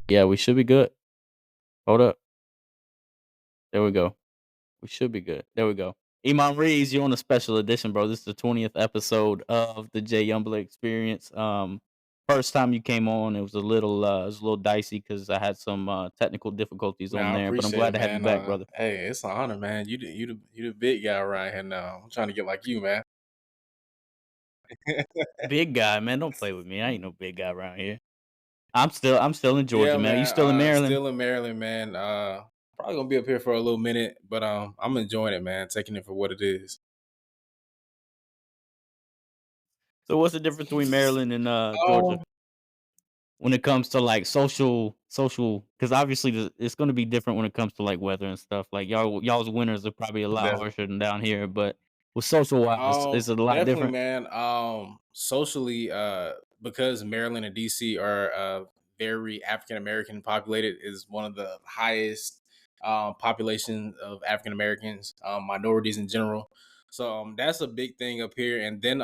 Yeah, we should be good. Hold up. There we go. We should be good. There we go. Iman Reeves, you're on a special edition, bro. This is the 20th episode of the Jay Youngblood Experience. First time you came on, it was a little dicey because I had some technical difficulties Man, on I there, but I'm appreciate glad it, to have you man. back, brother. Hey, it's an honor, man. You the big guy around here now. I'm trying to get like you, man. Big guy, man. Don't play with me. I ain't no big guy around here. I'm still in Georgia, Yeah, man. Are you man. still in Maryland? Still in Maryland, man. Probably gonna be up here for a little minute, but I'm enjoying it, man. Taking it for what it is. So what's the difference between Maryland and Georgia Um, when it comes to like social? Because obviously it's going to be different when it comes to like weather and stuff. Like y'all's winters are probably a lot definitely. harsher than down here, but with social wise, is it a lot Definitely, different? man. Socially, because Maryland and DC are very African American populated, is one of the highest population of African Americans, minorities in general. So that's a big thing up here. And then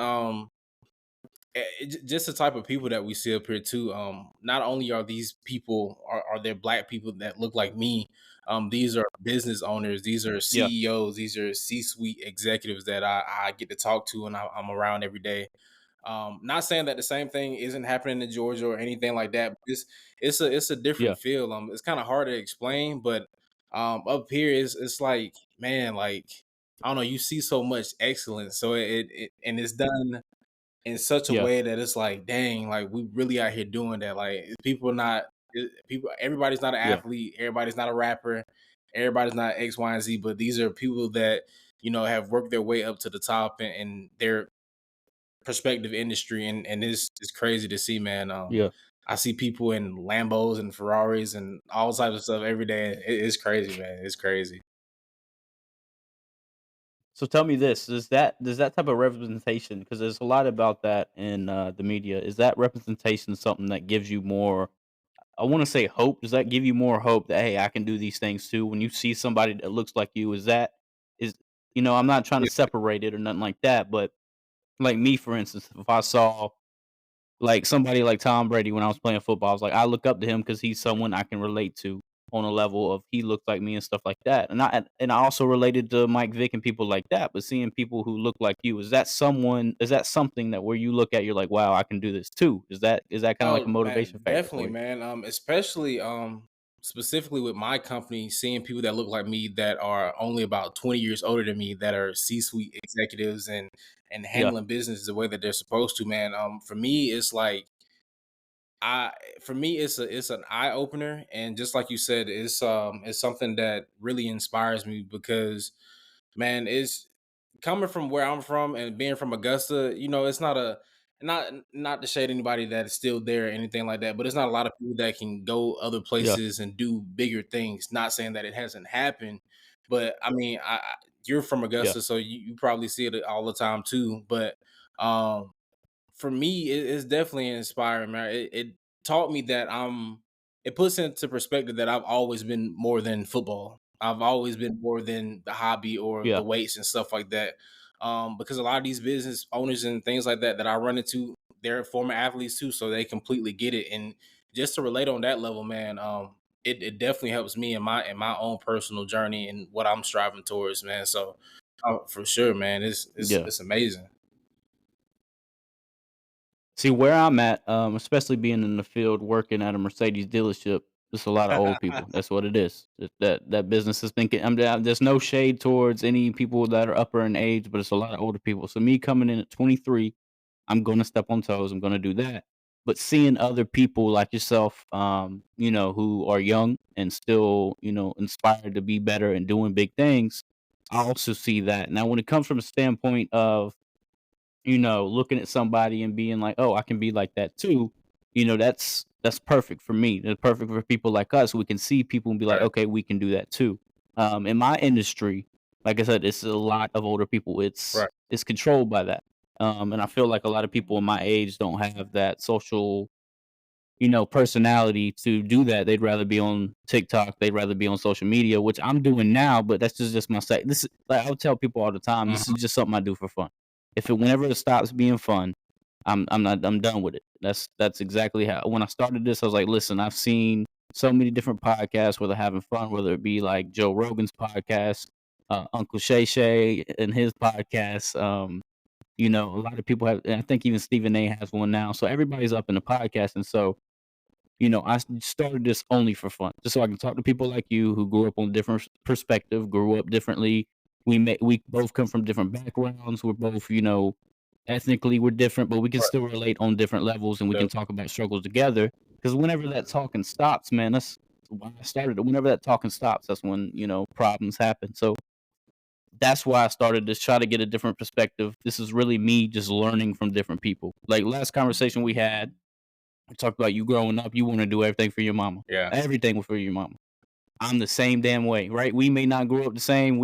just the type of people that we see up here too. Not only are these people are there black people that look like me. These are business owners. These are Yeah, CEOs. These are C-suite executives that I get to talk to and I'm around every day. Not saying that the same thing isn't happening in Georgia or anything like that. But it's a yeah, different feel. It's kind of hard to explain, but up here it's like, man, like I don't know. You see so much excellence, so it and it's done in such a yeah, way that it's like, dang, like we really out here doing that. Like people not people, everybody's not an yeah, athlete, everybody's not a rapper, everybody's not X, Y, and Z, but these are people that have worked their way up to the top in their perspective industry, and it's crazy to see, man. yeah. I see people in Lambos and Ferraris and all types of stuff every day. It's crazy, man. It's crazy. So tell me this: does that type of representation? Because there's a lot about that in the media. Is that representation something that gives you more? I want to say hope. Does that give you more hope that hey, I can do these things too? When you see somebody that looks like you, is I'm not trying to Yeah. separate it or nothing like that, but like me, for instance, if I saw like somebody like Tom Brady when I was playing football, I was like, I look up to him because he's someone I can relate to on a level of he looks like me and stuff like that. And I also related to Mike Vick and people like that. But seeing people who look like you, is that something that where you look at you're like, wow, I can do this too? Is that kind of like a Oh motivation man, factor definitely, for you? man. Especially specifically with my company, seeing people that look like me that are only about 20 years older than me that are C-suite executives and Yeah, handling business the way that they're supposed to, man. For me, it's like I for me it's an eye opener, and just like you said, it's something that really inspires me because, man, it's coming from where I'm from and being from Augusta. It's not to shade anybody that is still there or anything like that, but it's not a lot of people that can go other yeah, places and do bigger things. Not saying that it hasn't happened, but I mean, you're from yeah, Augusta, so you probably see it all the time too. But um, for me, it's definitely inspiring, man. It taught me that it puts into perspective that I've always been more than football. I've always been more than the hobby or yeah, the weights and stuff like that. Because a lot of these business owners and things like that I run into, they're former athletes too, so they completely get it. And just to relate on that level, man, it definitely helps me in my own personal journey and what I'm striving towards, man. So, for sure, man, it's it's yeah. it's amazing. See where I'm at, especially being in the field working at a Mercedes dealership, it's a lot of old people. That's what it is. That business is thinking. There's no shade towards any people that are upper in age, but it's a lot of older people. So me coming in at 23, I'm gonna step on toes. I'm gonna do that. But seeing other people like yourself, who are young and still, inspired to be better and doing big things, I also see that. Now, when it comes from a standpoint of looking at somebody and being like, "Oh, I can be like that too." That's perfect for me. It's perfect for people like us. We can see people and be like, Right, "Okay, we can do that too." In my industry, like I said, it's a lot of older people. It's right. it's controlled by that, and I feel like a lot of people in my age don't have that social, personality to do that. They'd rather be on TikTok. They'd rather be on social media, which I'm doing now. But that's just my side. This is like I would tell people all the time. This Mhm. is just something I do for fun. Whenever it stops being fun, I'm done with it. That's exactly how when I started this, I was like, listen, I've seen. so many different podcasts where they're having fun, whether it be like Joe Rogan's podcast, Uncle Shay Shay and his podcast. A lot of people have, and I think even Stephen A has one now. So everybody's up in the podcast, and so started this only for fun, just so I can talk to people like you who grew up on a different perspective, grew up differently. We both come from different backgrounds. We're both, ethnically we're different, but we can Right. still relate on different levels, and we can Yep. talk about struggles together. Because whenever that talking stops, man, that's why I started it. Whenever that talking stops, that's when problems happen. So that's why I started to try to get a different perspective. This is really me just learning from different people. Like last conversation we had, we talked about you growing up, you wanna do everything for your mama. Yeah. Everything was for your mama. I'm the same damn way, right? We may not grow up the same,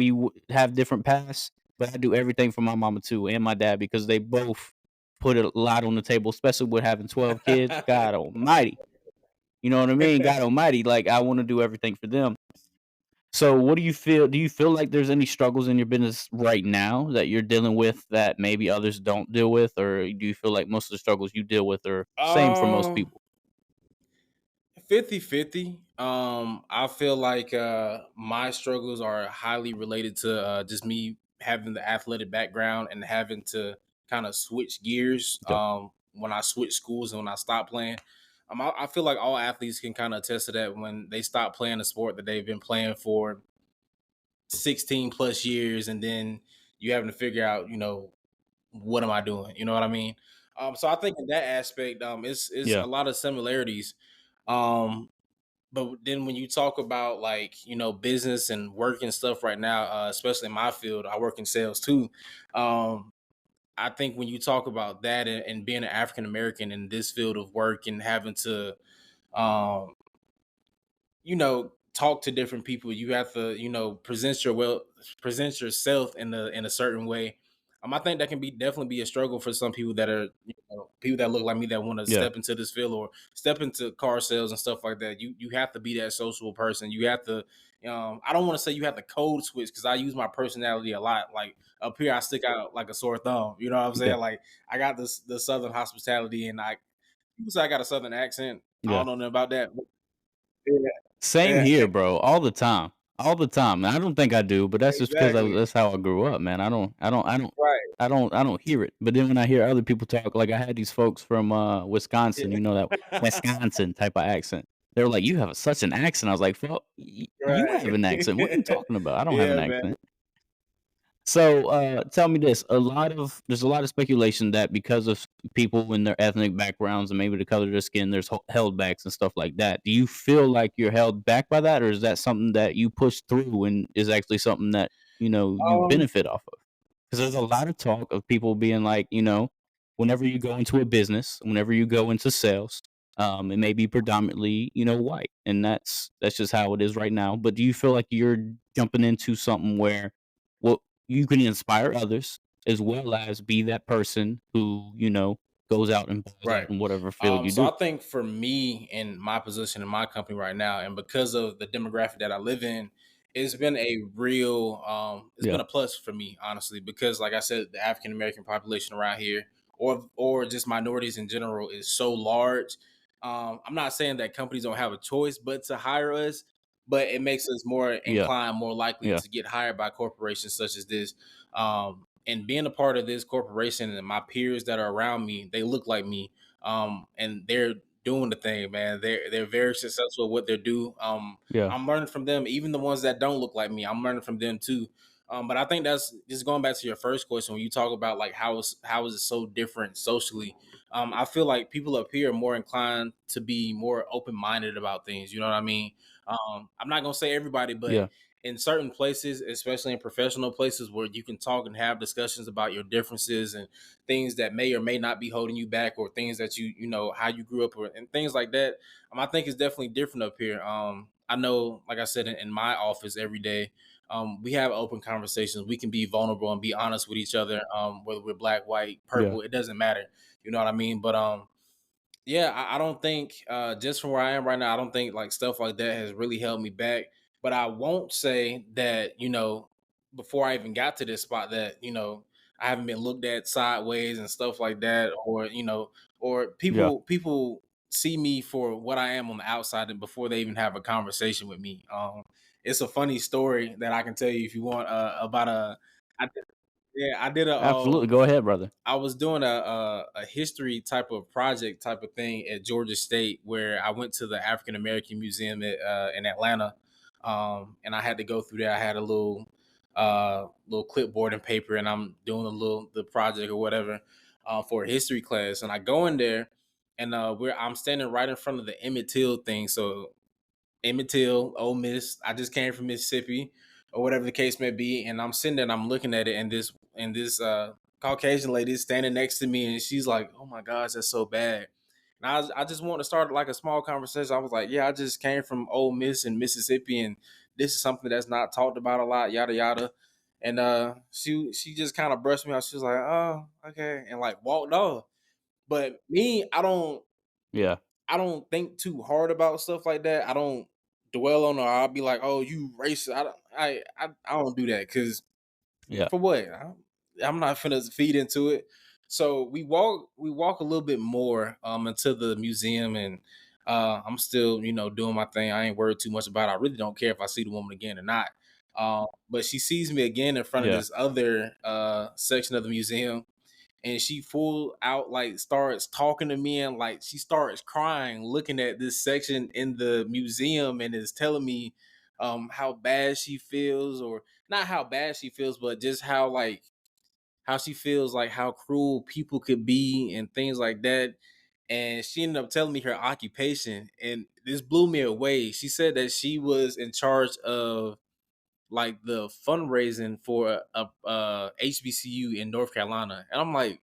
have different paths, but I do everything for my mama too and my dad because they both put a lot on the table, especially with having 12 kids. God almighty. You know what I mean? God almighty, like, I wanna do everything for them. So, what do you feel? Do you feel like there's any struggles in your business right now that you're dealing with that maybe others don't deal with, or do you feel like most of the struggles you deal with are same for most um people? 50-50. I feel like my struggles are highly related to just me having the athletic background and having to kind of switch gears Yeah, when I switch schools and when I stop playing. I feel like all athletes can kind of attest to that when they stop playing a sport that they've been playing for 16 plus years, and then you having to figure out, what am I doing? You know what I mean? So I think in that aspect, it's yeah, a lot of similarities. Um, but then when you talk about like, business and work and stuff right now, especially in my field, I work in sales too. Um, I think when you talk about that and being an African American in this field of work and having to, um, talk to different people, you have to, present yourself in a certain way. I think that can be definitely be a struggle for some people that are, people that look like me that want to yeah, step into this field or step into car sales and stuff like that. You have to be that social person. You have to, I don't want to say you have to code switch because I use my personality a lot. Like up here, I stick out like a sore thumb. You know what I'm yeah, saying? Like I got this the southern hospitality, and people say I got a southern accent. I yeah. don't know nothing about that. Yeah. Same here, bro. All the time. And I don't think I do, but that's just because Exactly. that's how I grew up, man. Right. I don't hear it. But then when I hear other people talk, like I had these folks from Wisconsin, that Yeah. Wisconsin type of accent. They were like, "You have such an accent." I was like, "Fuck, you have Right. an accent. What are you talking about? I don't have an Yeah, man. accent." So, tell me this: there's a lot of speculation that because of people in their ethnic backgrounds and maybe the color of their skin, there's held backs and stuff like that. Do you feel like you're held back by that, or is that something that you push through and is actually something that you Um, benefit off of? Because there's a lot of talk of people being like, whenever you go into a business, whenever you go into sales, it may be predominantly, white, and that's just how it is right now. But do you feel like you're jumping into something where, well, you can inspire others as well as be that person who, goes out and balls right. out in whatever field you So do? I think for me in my position in my company right now, and because of the demographic that I live in, it's been a real it's been Yeah, a plus for me, honestly, because like I said, the African American population around here or just minorities in general is so large. I'm not saying that companies don't have a choice but to hire us, but it makes us more yeah, inclined, more likely yeah, to get hired by corporations such as this. And being a part of this corporation and my peers that are around me, they look like me, and they're doing the thing, man. They're very successful at what they do. yeah, I'm learning from them, even the ones that don't look like me. I'm learning from them too. But I think that's just going back to your first question when you talk about like how is it so different socially. I feel like people up here are more inclined to be more open minded about things. You know what I mean? I'm not gonna say everybody, but yeah, in certain places, especially in professional places where you can talk and have discussions about your differences and things that may or may not be holding you back or things that how you grew up or, and things like that. I think it's definitely different up here. I know, like I said, in my office every day, we have open conversations. We can be vulnerable and be honest with each other, whether we're black, white, yeah, purple, it doesn't matter. You know what I mean? But yeah, I don't think just from where I am right now, I don't think like stuff like that has really held me back. But I won't say that, before I even got to this spot that, I haven't been looked at sideways and stuff like that, or, or yeah, people see me for what I am on the outside and before they even have a conversation with me. It's a funny story that I can tell you if you want about I did, yeah, I did a Absolutely, go ahead, brother. I was doing a history type of project type of thing at Georgia State where I went to the African American Museum in Atlanta, and I had to go through there. I had a little clipboard and paper, and I'm doing the project or whatever for a history class. And I go in there, and I'm standing right in front of the Emmett Till thing. So Emmett Till, Ole Miss. I just came from Mississippi, or whatever the case may be. And I'm sitting there and I'm looking at it, and this Caucasian lady is standing next to me, and she's like, "Oh my gosh, that's so bad." And I just want to start like a small conversation. I was like, "Yeah, I just came from Ole Miss in Mississippi, and this is something that's not talked about a lot, yada yada." And she just kind of brushed me off. She was like, "Oh, okay," and like walked off. But me, Yeah, I don't think too hard about stuff like that. I don't dwell on, or I'll be like, "Oh, you racist." I don't do that because yeah, for what? I'm not finna feed into it. So we walk a little bit more into the museum, and I'm still doing my thing. I ain't worried too much about it. I really don't care if I see the woman again or not. But she sees me again in front of yeah, this other section of the museum, and she full out like starts talking to me, and like she starts crying looking at this section in the museum, and is telling me how bad she feels, or not how bad she feels, but just how she feels, like how cruel people could be and things like that. And she ended up telling me her occupation, and this blew me away. She said that she was in charge of like the fundraising for a HBCU in North Carolina, and I'm like,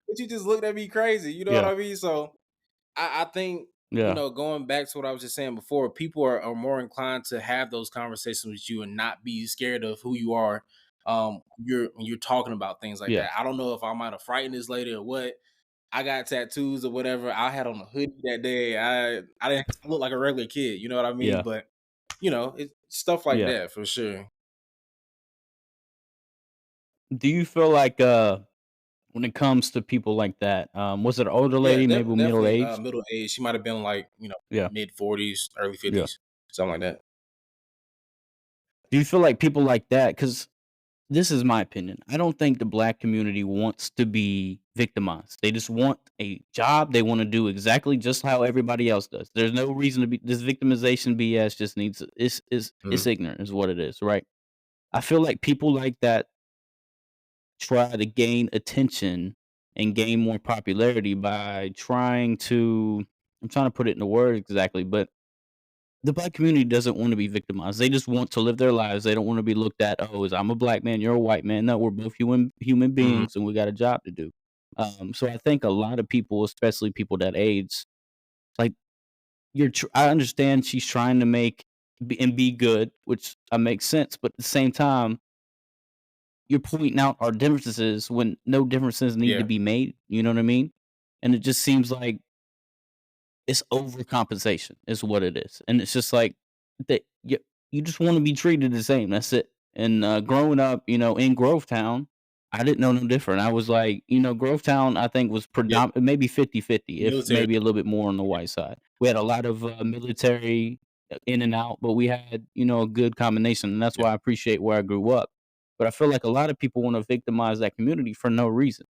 "But you just looked at me crazy," you know what yeah, I mean? So I think yeah, going back to what I was just saying before, people are more inclined to have those conversations with you and not be scared of who you are. When you're talking about things like yeah, that. I don't know if I might have frightened this lady or what. I got tattoos or whatever. I had on a hoodie that day. I didn't look like a regular kid. You know what I mean? yeah, But it's stuff like yeah. that for sure. Do you feel like, when it comes to people like that, was it an older Yeah, lady, maybe definitely, middle-aged? middle age. She might have been like, Yeah, mid-40s, early yeah. 50s, something like that. Do you feel like people like that? Because this is my opinion, I don't think the black community wants to be victimized. They just want a job, they wanna do exactly just how everybody else does. There's no reason to be this victimization BS just needs it's Mhm, ignorant is what it is, right? I feel like people like that try to gain attention and gain more popularity by trying to I'm trying to put it into words exactly, but the black community doesn't want to be victimized. They just want to live their lives. They don't want to be looked at, "Oh, I'm a black man, you're a white man." No, we're both human mhm. beings and we got a job to do. So I think a lot of people, especially people that age, like I understand she's trying to be good, which makes sense, but at the same time, you're pointing out our differences when no differences need to Yeah, be made, you know what I mean? And it just seems like it's overcompensation is what it is, and it's just like that you just wanna be treated the same, that's it. And, growing up, in Grovetown, I didn't know no different. I was like, Grovetown, I think was yeah, maybe 50-50, if military. maybe a little bit more on the white side. We had a lot of, military, in and out, but we had, a good combination, and that's Yeah. why I appreciate where I grew up. But I feel like a lot of people wanna victimize that community for no reason.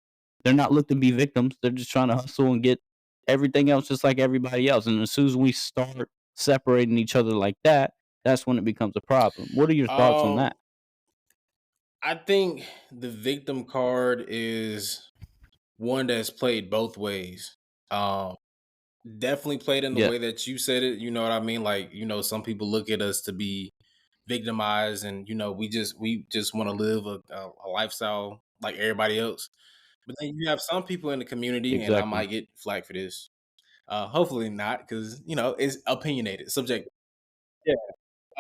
They're not looking to be victims, they're just trying to hustle and get everything else just like everybody else, and as soon as we start separating each other like that, that's when it becomes a problem. What are your thoughts on that? Um, I think the victim card is one that's played both ways. Um, Definitely played in the Yeah, way that you said it. You know what I mean? Like, some people look at us to be victimized, and we just want to live a lifestyle like everybody else. But then you have some people in the community, and I exactly. might get flack for this. Hopefully not, because it's opinionated, subjective. Yeah.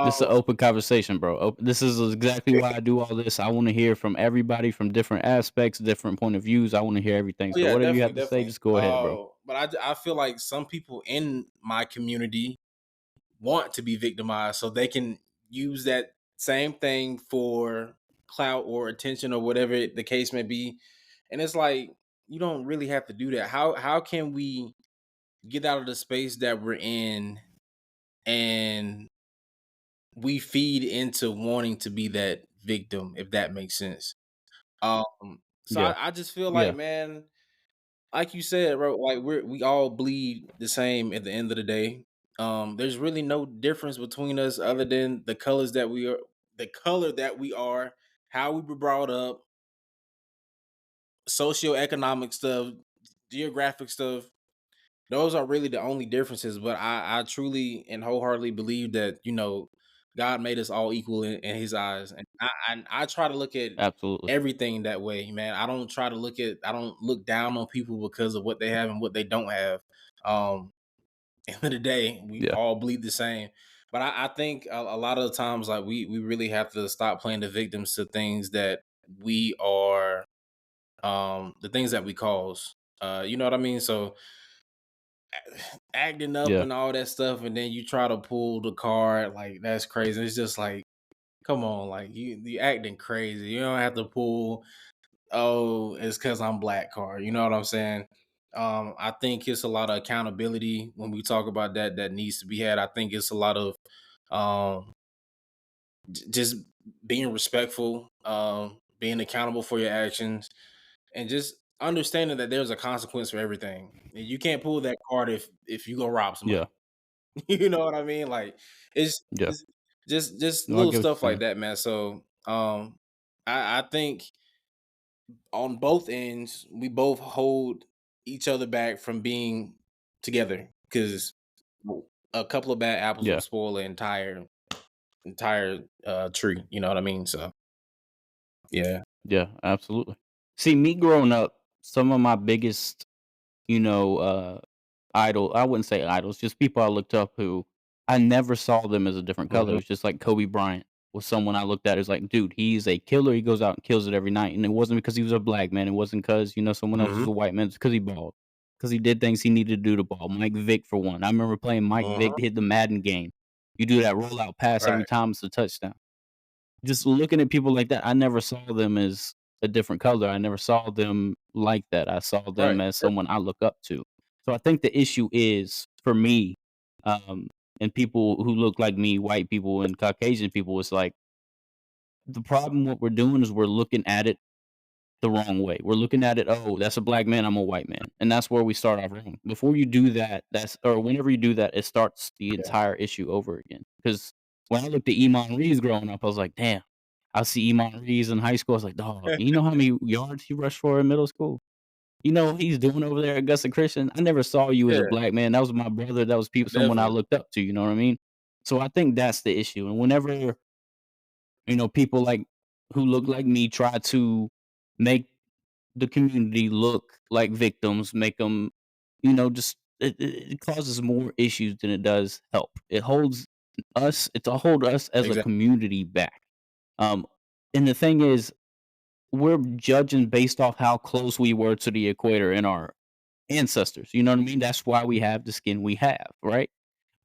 This is an open conversation, bro. This is exactly why I do all this. I wanna hear from everybody from different aspects, different point of views. I wanna hear everything. Oh So yeah, whatever you definitely, have to say, definitely. just go ahead, bro. But I feel like some people in my community want to be victimized, so they can use that same thing for clout or attention or whatever the case may be. And it's like you don't really have to do that. How can we get out of the space that we're in, and we feed into wanting to be that victim, if that makes sense. So Yeah. I just feel like, Yeah. man, like you said, bro, like we all bleed the same at the end of the day. There's really no difference between us other than the color that we are, how we were brought up, socioeconomic stuff, geographic stuff. Those are really the only differences. But I truly and wholeheartedly believe that, God made us all equal in His eyes, and I try to look at Absolutely. everything that way, man. I don't look down on people because of what they have and what they don't have. Um, End of the day, we Yeah. all bleed the same. But I think a lot of the times, like we really have to stop playing the victims to things that we are, the things that we cause. You know what I mean? So acting up Yeah. and all that stuff, and then you try to pull the card, like that's crazy. It's just like, come on, like you acting crazy. You don't have to pull, oh, it's because I'm black card. You know what I'm saying? I think it's a lot of accountability when we talk about that needs to be had. I think it's a lot of, um just being respectful, being accountable for your actions, and just understanding that there's a consequence for everything. And you can't pull that card if you go rob Yeah. somebody. You know what I mean? Like it's, Yeah. it's just No, I little get what stuff you're like saying. that, man. So I think on both ends, we both hold each other back from being together because a couple of bad apples will Yeah. spoil the entire tree. You know what I mean? So yeah. Yeah, absolutely. See, me growing up, some of my biggest, you know, I wouldn't say idols, just people I looked up who I never saw them as a different color. It Hmm. was just like Kobe Bryant was someone I looked at as like, dude, he's a killer. He goes out and kills it every night. And it wasn't because he was a black man. It wasn't because, someone else was Hmm. a white man. It's because he balled. Because he did things he needed to do to ball. Mike Vick, for one. I remember playing Mike Vick Hmm. to hit the Madden game. You do that rollout pass every Right. time it's a touchdown. Just looking at people like that, I never saw them as a different color. I never saw them like that. I saw them Right. as someone I look up to. So I think the issue is for me, um, and people who look like me, white people and Caucasian people, it's like the problem. What we're doing is we're looking at it the wrong way. We're looking at it, "Oh, that's a black man, I'm a white man." And that's where we start off wrong. Before you do that, whenever you do that, it starts the Yeah. entire issue over again. Because when I looked at Iman Reeves growing up, I was like, "Damn." I see Iman Reeves in high school, I was like, "Dog, you know how many yards he rushed for in middle school? You know what he's doing over there at Augusta Christian? I never saw you as a Yeah. black man. That was my brother. That was someone I Definitely. looked up to." You know what I mean? So I think that's the issue. And whenever people like who look like me try to make the community look like victims, make them, just it causes more issues than it does help. It's a hold us as a Exactly. community back. Um, and the thing is, we're judging based off how close we were to the equator in our ancestors. You know what I mean? That's why we have the skin we have, right?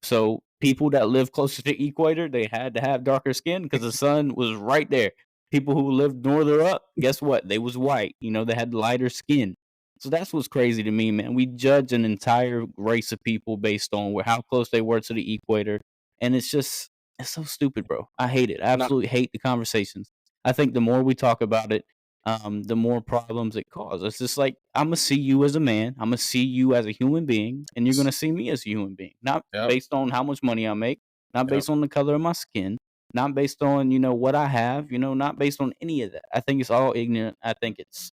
So people that live closer to the equator, they had to have darker skin because the sun was right there. People who lived norther up, guess what? They was white. They had lighter skin. So that's what's crazy to me, man. We judge an entire race of people based on how close they were to the equator, and it's so stupid, bro. I hate it. I No. absolutely hate the conversations. I think the more we talk about it, the more problems it causes. It's just like I'm gonna see you as a man. I'm gonna see you as a human being, and you're gonna see me as a human being, not Yep. based on how much money I make, not Yep. based on the color of my skin, not based on what I have, not based on any of that. I think it's all ignorant. I think it's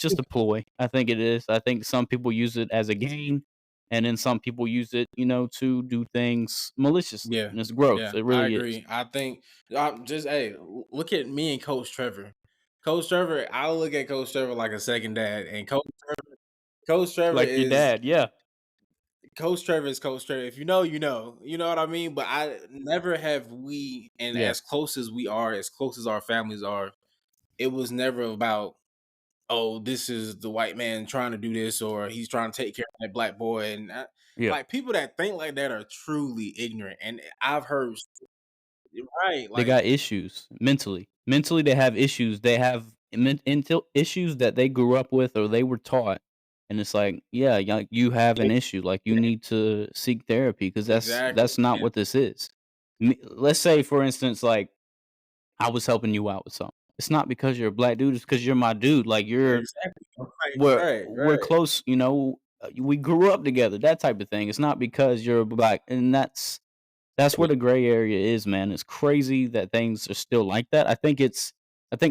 just a ploy. I think it is. I think some people use it as a game, and then some people use it, to do things maliciously, Yeah. and it's gross. Yeah. It I really is. agree. I think just hey, look at me and Coach Trevor. Coach Trevor, I look at Coach Trevor like a second dad, and Coach Trevor Like your is dad, yeah, Coach Trevor is Coach Trevor. If you know, you know. You know what I mean? But I never have we, and yeah, as close as we are, as close as our families are, it was never about, oh, this is the white man trying to do this, or he's trying to take care of that black boy. And yeah. like people that think like that are truly ignorant. And I've heard, right, They like, got issues mentally. Mentally, they have issues. They have issues that they grew up with or they were taught, and it's like, yeah, you have Yeah, an issue, like, you yeah, need to seek therapy because exactly. that's not And what this is. Let's say, for instance, like, I was helping you out with something. It's not because you're a black dude, it's because you're my dude, like, exactly. Right, right, we're right. close, we grew up together, that type of thing. It's not because you're black, and that's where the gray area is, man. It's crazy that things are still like that. I think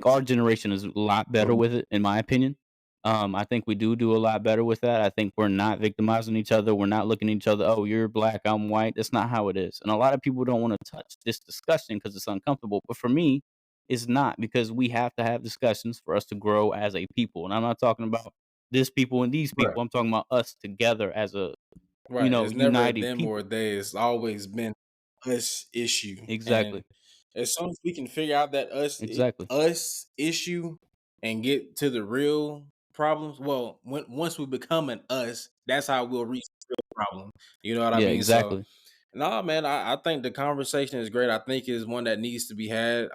our generation is a lot better with it, in my opinion. I think we do a lot better with that. I think we're not victimizing each other. We're not looking at each other, "Oh, you're black, I'm white." That's not how it is. And a lot of people don't wanna touch this discussion because it's uncomfortable. But for me, it's not because we have to have discussions for us to grow as a people. And I'm not talking about this people and these Right, people. I'm talking about us together as a, right. It's never a united them or a people. they. It's always been us issue, and Exactly. as soon as we can figure out that Exactly. us issue and get to the real problems, well, once we become an us, that's how we'll reach the real problem. You know what I Yeah, mean? So, exactly. no, man, I think the conversation is great. I think it's one that needs to be had.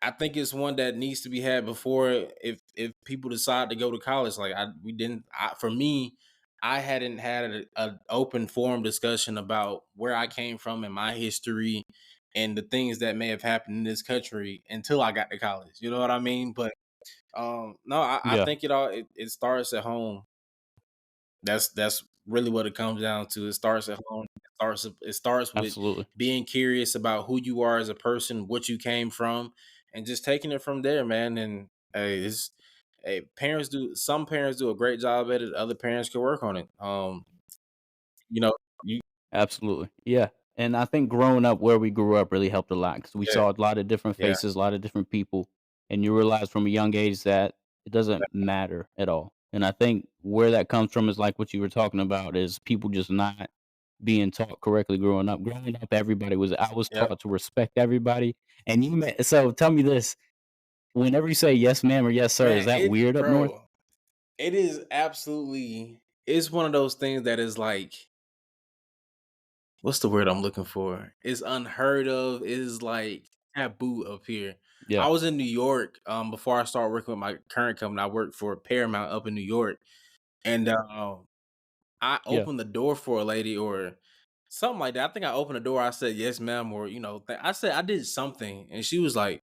I think it's one that needs to be had before if people decide to go to college. Like we didn't. For me, I hadn't had a open forum discussion about where I came from and my history and the things that may have happened in this country until I got to college. You know what I mean? But no, I Yeah, think it starts at home. That's really what it comes down to. It starts at home. It starts with absolutely. being curious about who you are as a person, what you came from, and just taking it from there, man. And hey, it's hey, parents do some parents do a great job at it. Other parents can work on it. You know, you Absolutely. Yeah. And I think growing up where we grew up really helped a lot because we yeah, saw a lot of different yeah, faces, a lot of different people, and you realize from a young age that it doesn't matter at all. And I think where that comes from is like what you were talking about is people just not being taught correctly growing up. Growing up, I was yep. taught to respect everybody. And so tell me this, whenever you say yes ma'am or yes sir, is Man, that weird up north? it is absolutely. It's one of those things that is like what's the word I'm looking for? It's unheard of. It is like taboo up here. Yeah. I was in New York before I started working with my current company. I worked for Paramount up in New York, and I Yeah. opened the door for a lady or something like that. I think I opened the door. I said yes, ma'am, or I said I did something, and she was like,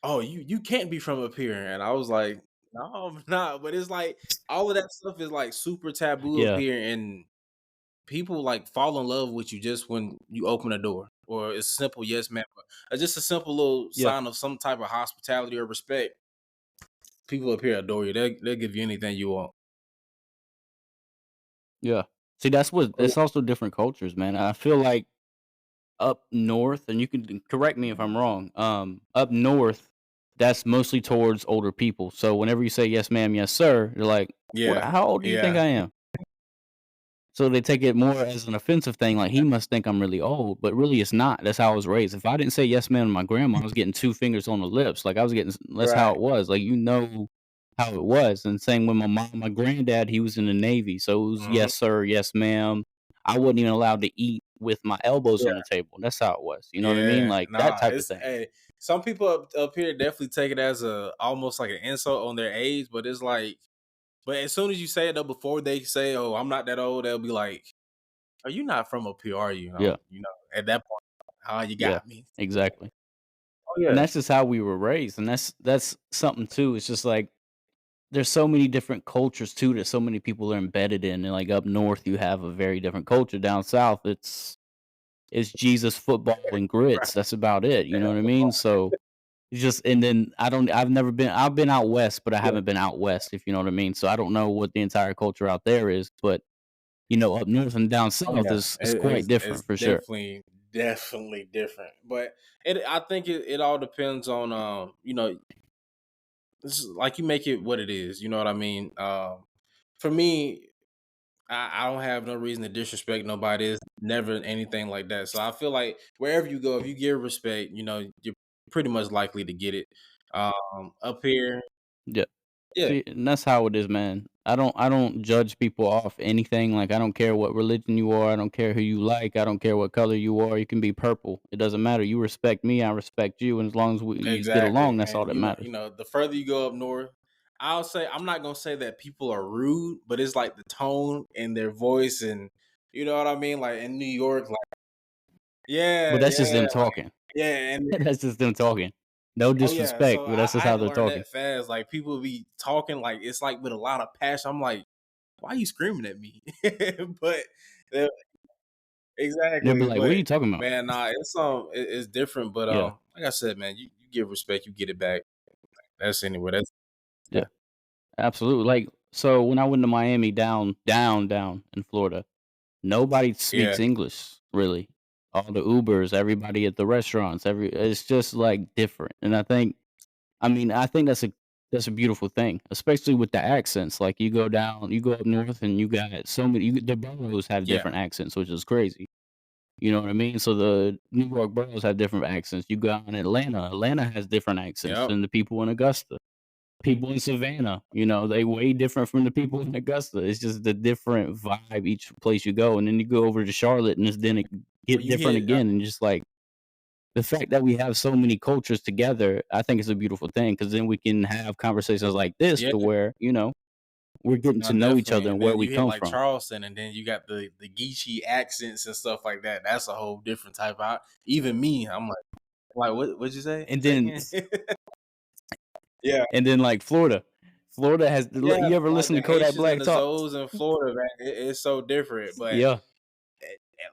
"Oh, you can't be from up here," and I was like, "No, I'm not." But it's like all of that stuff is like super taboo up Yeah. here, and people like fall in love with you just when you open a door or it's simple yes ma'am or just a simple little Yeah. sign of some type of hospitality or respect. People up here adore you. They'll give you anything you want. Yeah. See, Oh, yeah. it's also different cultures, man. I feel like up north, and you can correct me if I'm wrong. Up north, that's mostly towards older people. So whenever you say yes, ma'am, yes, sir, you're like, what? Yeah, How old do you think yeah, I am? So they take it more as an offensive thing, like he must think I'm really old, but really it's not. That's how I was raised. If I didn't say yes, ma'am, to my grandma, I was getting two fingers on the lips. Like I was getting. That's how right. it was. Like how it was. And same with my mom, my granddad. He was in the Navy, so it was Hmm. yes, sir, yes, ma'am. I wasn't even allowed to eat with my elbows Yeah, on the table. That's how it was. You know what I mean? yeah. Like that Nah, type of it's thing. some people up here definitely take it as a almost like an insult on their age, but it's like, but as soon as you say it though, before they say, "Oh, I'm not that old," they'll be like, "Are you not from up here? Are you?" Yeah, At that point, "How you yeah, got me?" exactly. Oh And yeah, that's just how we were raised, and that's something too. It's just like there's so many different cultures too that so many people are embedded in, and, like, up north, you have a very different culture. Down south, it's Jesus, football, and grits. right. That's about it, you know Yeah, what I mean? So, it's just and then I've been out west, but I yeah. haven't been out west, if you know what I mean? So, I don't know what the entire culture out there is, but, up north and down Oh, south yeah. is quite It's different for sure. definitely different. But I think it all depends on this is like you make it what it is. You know what I mean? For me, I don't have no reason to disrespect nobody. It's never anything like that. So I feel like wherever you go, if you give respect, you're pretty much likely to get it. Up here, Yeah. yeah, See, and that's how it is, man. I don't judge people off anything. Like I don't care what religion you are. I don't care who you like. I don't care what color you are. You can be purple. It doesn't matter. You respect me. I respect you. And as long as you get exactly. along, that's all And that matters. the further you go up north, I'll say I'm not gonna say that people are rude, but it's like the tone in their voice, and you know what I mean. Like in New York, like yeah, But that's just yeah, them like talking. yeah, and That's just them talking. No oh yeah. disrespect, So but that's I just had how to they're learn talking. that fast. Like people be talking like it's like with a lot of passion. I'm like, why are you screaming at me? But uh, They'll be exactly, like, "What are but you talking about?" man, nah, it's different. But Yeah, like I said, man, you give respect, you get it back. That's anyway. That's yeah, absolutely. Like, so when I went to Miami down in Florida, nobody yeah, speaks English really. All the Ubers, everybody at the restaurants, it's just like different. And I think that's a beautiful thing, especially with the accents. Like you go up north, and you got so many. The boroughs have yeah, different accents, which is crazy. You know what I mean? So the New York boroughs have different accents. You go out in Atlanta, Atlanta has different accents yep. than the people in Augusta. People in Savannah, they way different from the people in Augusta. It's just the different vibe each place you go, and then you go over to Charlotte, and it's then it Well, get you different hit. again, and just like the fact that we have so many cultures together, I think it's a beautiful thing because then we can have conversations like this Yeah, to where we're getting no, to know each definitely. other And and where then we you hit come like from. Charleston, and then you got the Geechee accents and stuff like that. That's a whole different type. Of, even me, I'm like what'd you say? And Say then again? Yeah, like Florida has yeah. you ever Like listen the to Kodak Haitians and Black the talk? Zoes in Florida, man, it's so different. But Yeah,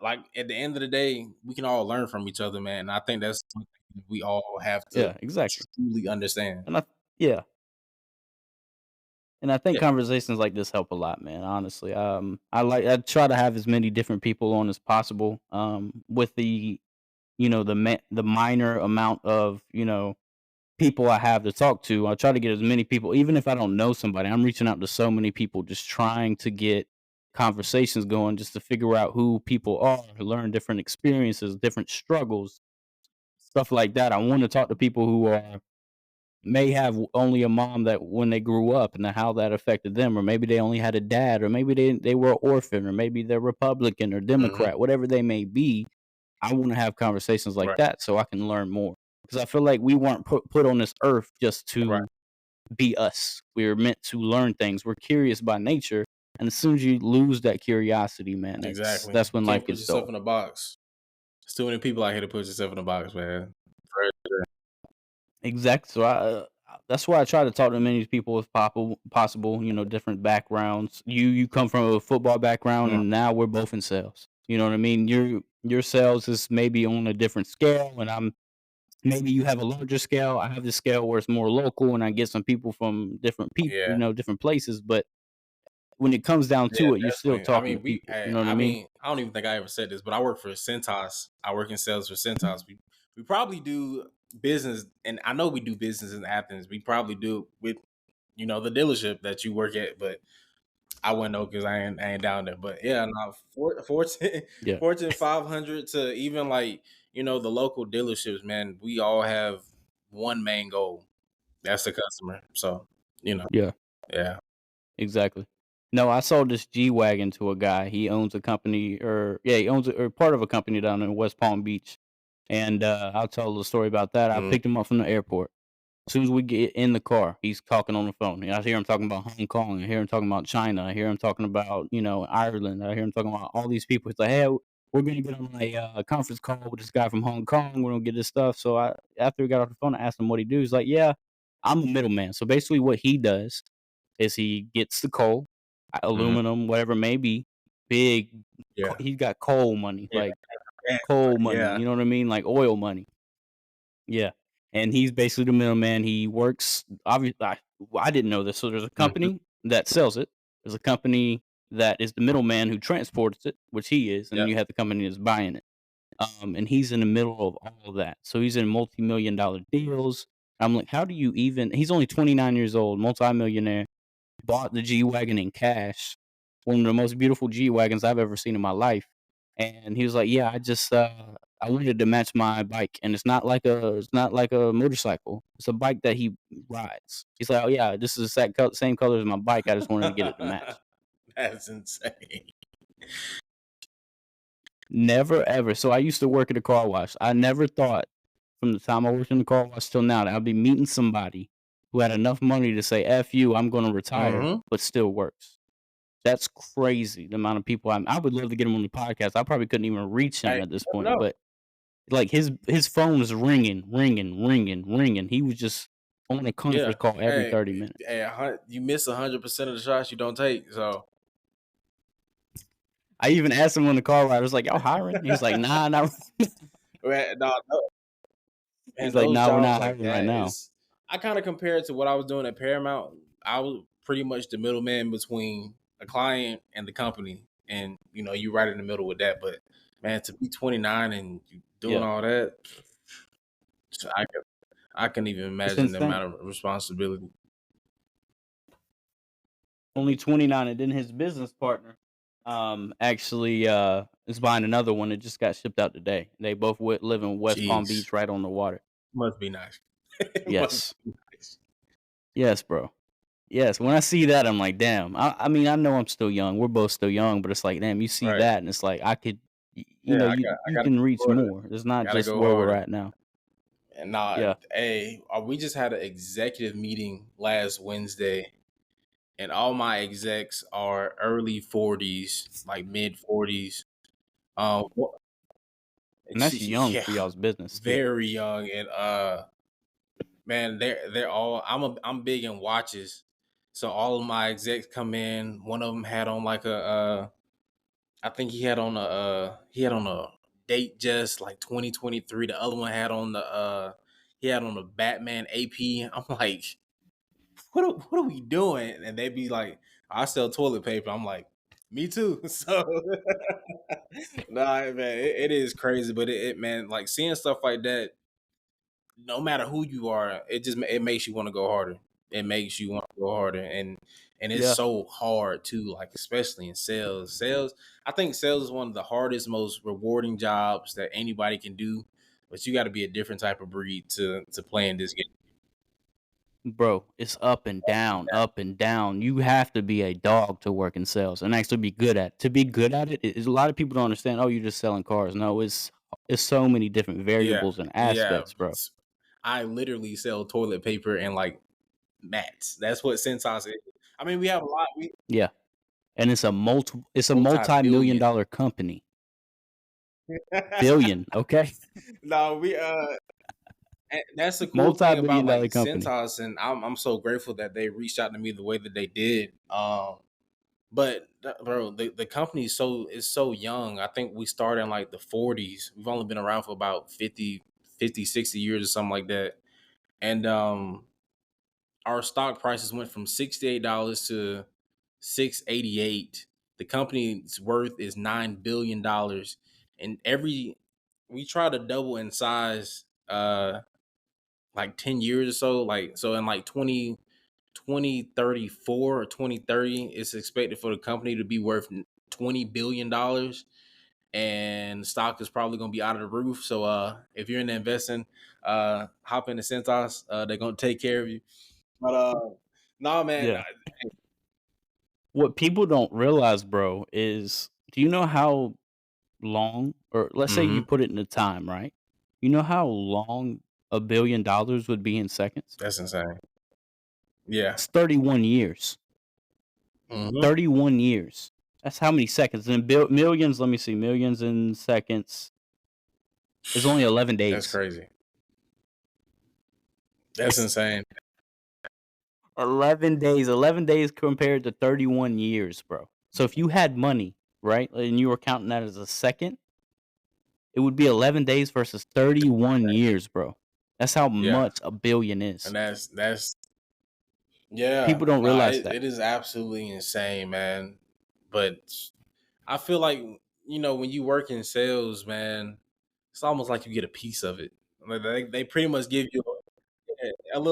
like at the end of the day, we can all learn from each other, man. And I think that's something we all have to yeah, exactly. truly understand. And yeah, and I think Yeah, conversations like this help a lot, man. Honestly, I try to have as many different people on as possible. With the minor amount of people I have to talk to, I try to get as many people, even if I don't know somebody. I'm reaching out to so many people, just trying to get conversations going, just to figure out who people are, learn different experiences, different struggles, stuff like that. I want to talk to people who may have only a mom that when they grew up and how that affected them, or maybe they only had a dad, or maybe they were orphan, or maybe they're Republican or hmm, Democrat, whatever they may be. I want to have conversations like right, that so I can learn more because I feel like we weren't put on this earth just right, to be us. We're meant to learn things. We're curious by nature, and as soon as you lose that curiosity, man, that's exactly. that's You when can't life put gets yourself dull. in a box. There's too many people out here to put yourself in a box, man. For sure. Exactly. So that's why I try to talk to as many people as possible. Different backgrounds. You come from a football background, Mm, and now we're both in sales. You know what I mean? Your sales is maybe on a different scale, and maybe you have a larger scale. I have this scale where it's more local, and I get some people from different people, yeah. different places. But when it comes down Yeah, to it, you're still definitely. I talking to mean, people. You know what I mean? I don't even think I ever said this, but I work for Centos. I work in sales for Centos. We probably do business, and I know we do business in Athens. We probably do with the dealership that you work at, but I wouldn't know because I ain't down there. But yeah, no, Fortune Yeah, Fortune 500 to even like the local dealerships, man. We all have one main goal. That's the customer. So yeah, yeah. exactly. No, I sold this G wagon to a guy. He owns a company, or yeah, he owns or part of a company down in West Palm Beach. And I'll tell the story about that. I Mhm. picked him up from the airport. As soon as we get in the car, he's talking on the phone. I hear him talking about Hong Kong. I hear him talking about China. I hear him talking about, Ireland. I hear him talking about all these people. It's like, hey, we're gonna get on a conference call with this guy from Hong Kong. We're gonna get this stuff. So after we got off the phone, I asked him what he do. He's like, yeah, I'm a middleman. So basically, what he does is he gets the coal, Mhm. aluminum, whatever it may be, big. Yeah. He's got coal money, Yeah. like Yeah. coal money. Yeah. You know what I mean? Like oil money. Yeah, and he's basically the middleman. He works obviously. I didn't know this. So there's a Mhm. company that sells it. There's a company that is the middleman who transports it, which he is, and then Yeah. you have the company that's buying it. And he's in the middle of all of that. So he's in multi-million-dollar deals. I'm like, how do you even? He's only 29 years old, multi-millionaire, bought the G Wagon in cash, one of the most beautiful G Wagons I've ever seen in my life. And he was like, "Yeah, I wanted to match my bike, and it's not like a motorcycle. It's a bike that he rides." He's like, "Oh yeah, this is the same color as my bike. I just wanted to get it to match." That's insane. Never ever. So I used to work at a car wash. I never thought from the time I worked in the car wash till now that I'd be meeting somebody who had enough money to say, "F you, I'm gonna retire," Mhm. but still works. That's crazy, the amount of people I would love to get him on the podcast. I probably couldn't even reach Hey, him at this you never point, know. but, like, his phone is ringing, ringing, ringing, ringing. He was just on a Yeah. conference call every Hey, 30 minutes. hey, you miss 100% of the shots you don't take. So I even asked him on the call ride, I was like, "Y'all hiring?" He's like, "Nah, not." man, no, no, He's man, like, those "Nah, we're jobs not like hiring right that now." is. I kind of compare it to what I was doing at Paramount. I was pretty much the middleman between a client and the company, and you right in the middle with that. But man, to be 29 and you doing Yeah. all that, I can even It's imagine the insane. amount of responsibility. Only 29, and then his business partner, actually, is buying another one that just got shipped out today. They both live in West Palm Jeez, Beach right on the water. must be nice. It must Yes. be nice. Yes, bro. Yes, when I see that, I'm like, "Damn." I mean, I know I'm still young, we're both still young, but it's like, damn, you see Right. that, and it's like, I could Yeah, I you gotta can go reach harder. more. It's not Gotta just go where we're harder. at now. And nah, Yeah. hey, we just had an executive meeting last Wednesday, and all my execs are early 40s, like mid 40s. Wha- And that's young yeah, for y'all's business too. very young, and man, they're all. I'm big in watches, so all of my execs come in. One of them had on like I think he had on a date just like 2023. The other one had on he had on a Batman AP. I'm like, what are we doing? And they'd be like, I sell toilet paper. I'm like, me too. So nah, man, it is crazy, but man, like seeing stuff like that, no matter who you are, it makes you want to go harder. It makes you want to go harder, and it's Yeah. so hard too. Like especially in sales. I think sales is one of the hardest, most rewarding jobs that anybody can do. But you got to be a different type of breed to play in this game. Bro, it's up and down, up and down. You have to be a dog to work in sales and actually be good at it. To be good at it, is a lot of people don't understand, "Oh, you're just selling cars." No, it's so many different Yeah, variables and yeah. aspects, bro. I literally sell toilet paper and like mats. That's what Cintas is. I mean, we have a lot. We Yeah, and it's a multi-million multi-billion. dollar company. Billion, okay? No, we and that's the cool thing about Multi-billion like dollar company. Cintas, and I'm so grateful that they reached out to me the way that they did. But bro, the company is so young. I think we started in like the 40s. We've only been around for about 60 years or something like that. And our stock prices went from $68 to 688. The company's worth is $9 billion, and every we try to double in size like 10 years or so. Like so in like 2034 or 2030, it's expected for the company to be worth $20 billion, and the stock is probably gonna be out of the roof. So if you're in investing, hop into Centos. They're gonna take care of you. But no man, Yeah. What people don't realize, bro, is do you know how long, or let's say you hmm put it into time, right? You know how long $1 billion would be in seconds? that's insane. Yeah. It's 31 years. hmm 31 years. That's how many seconds. And millions, let me see, millions in seconds is only 11 That's days. crazy. That's insane. 11 days. 11 days compared to 31 years, bro. So if you had money, right, and you were counting that as a second, it would be 11 days versus 31 years, bro. That's how Yeah, much a billion is. and that's yeah. People don't No, realize that. it is absolutely insane, man. But I feel like when you work in sales, man, it's almost like you get a piece of it. Like they pretty much give you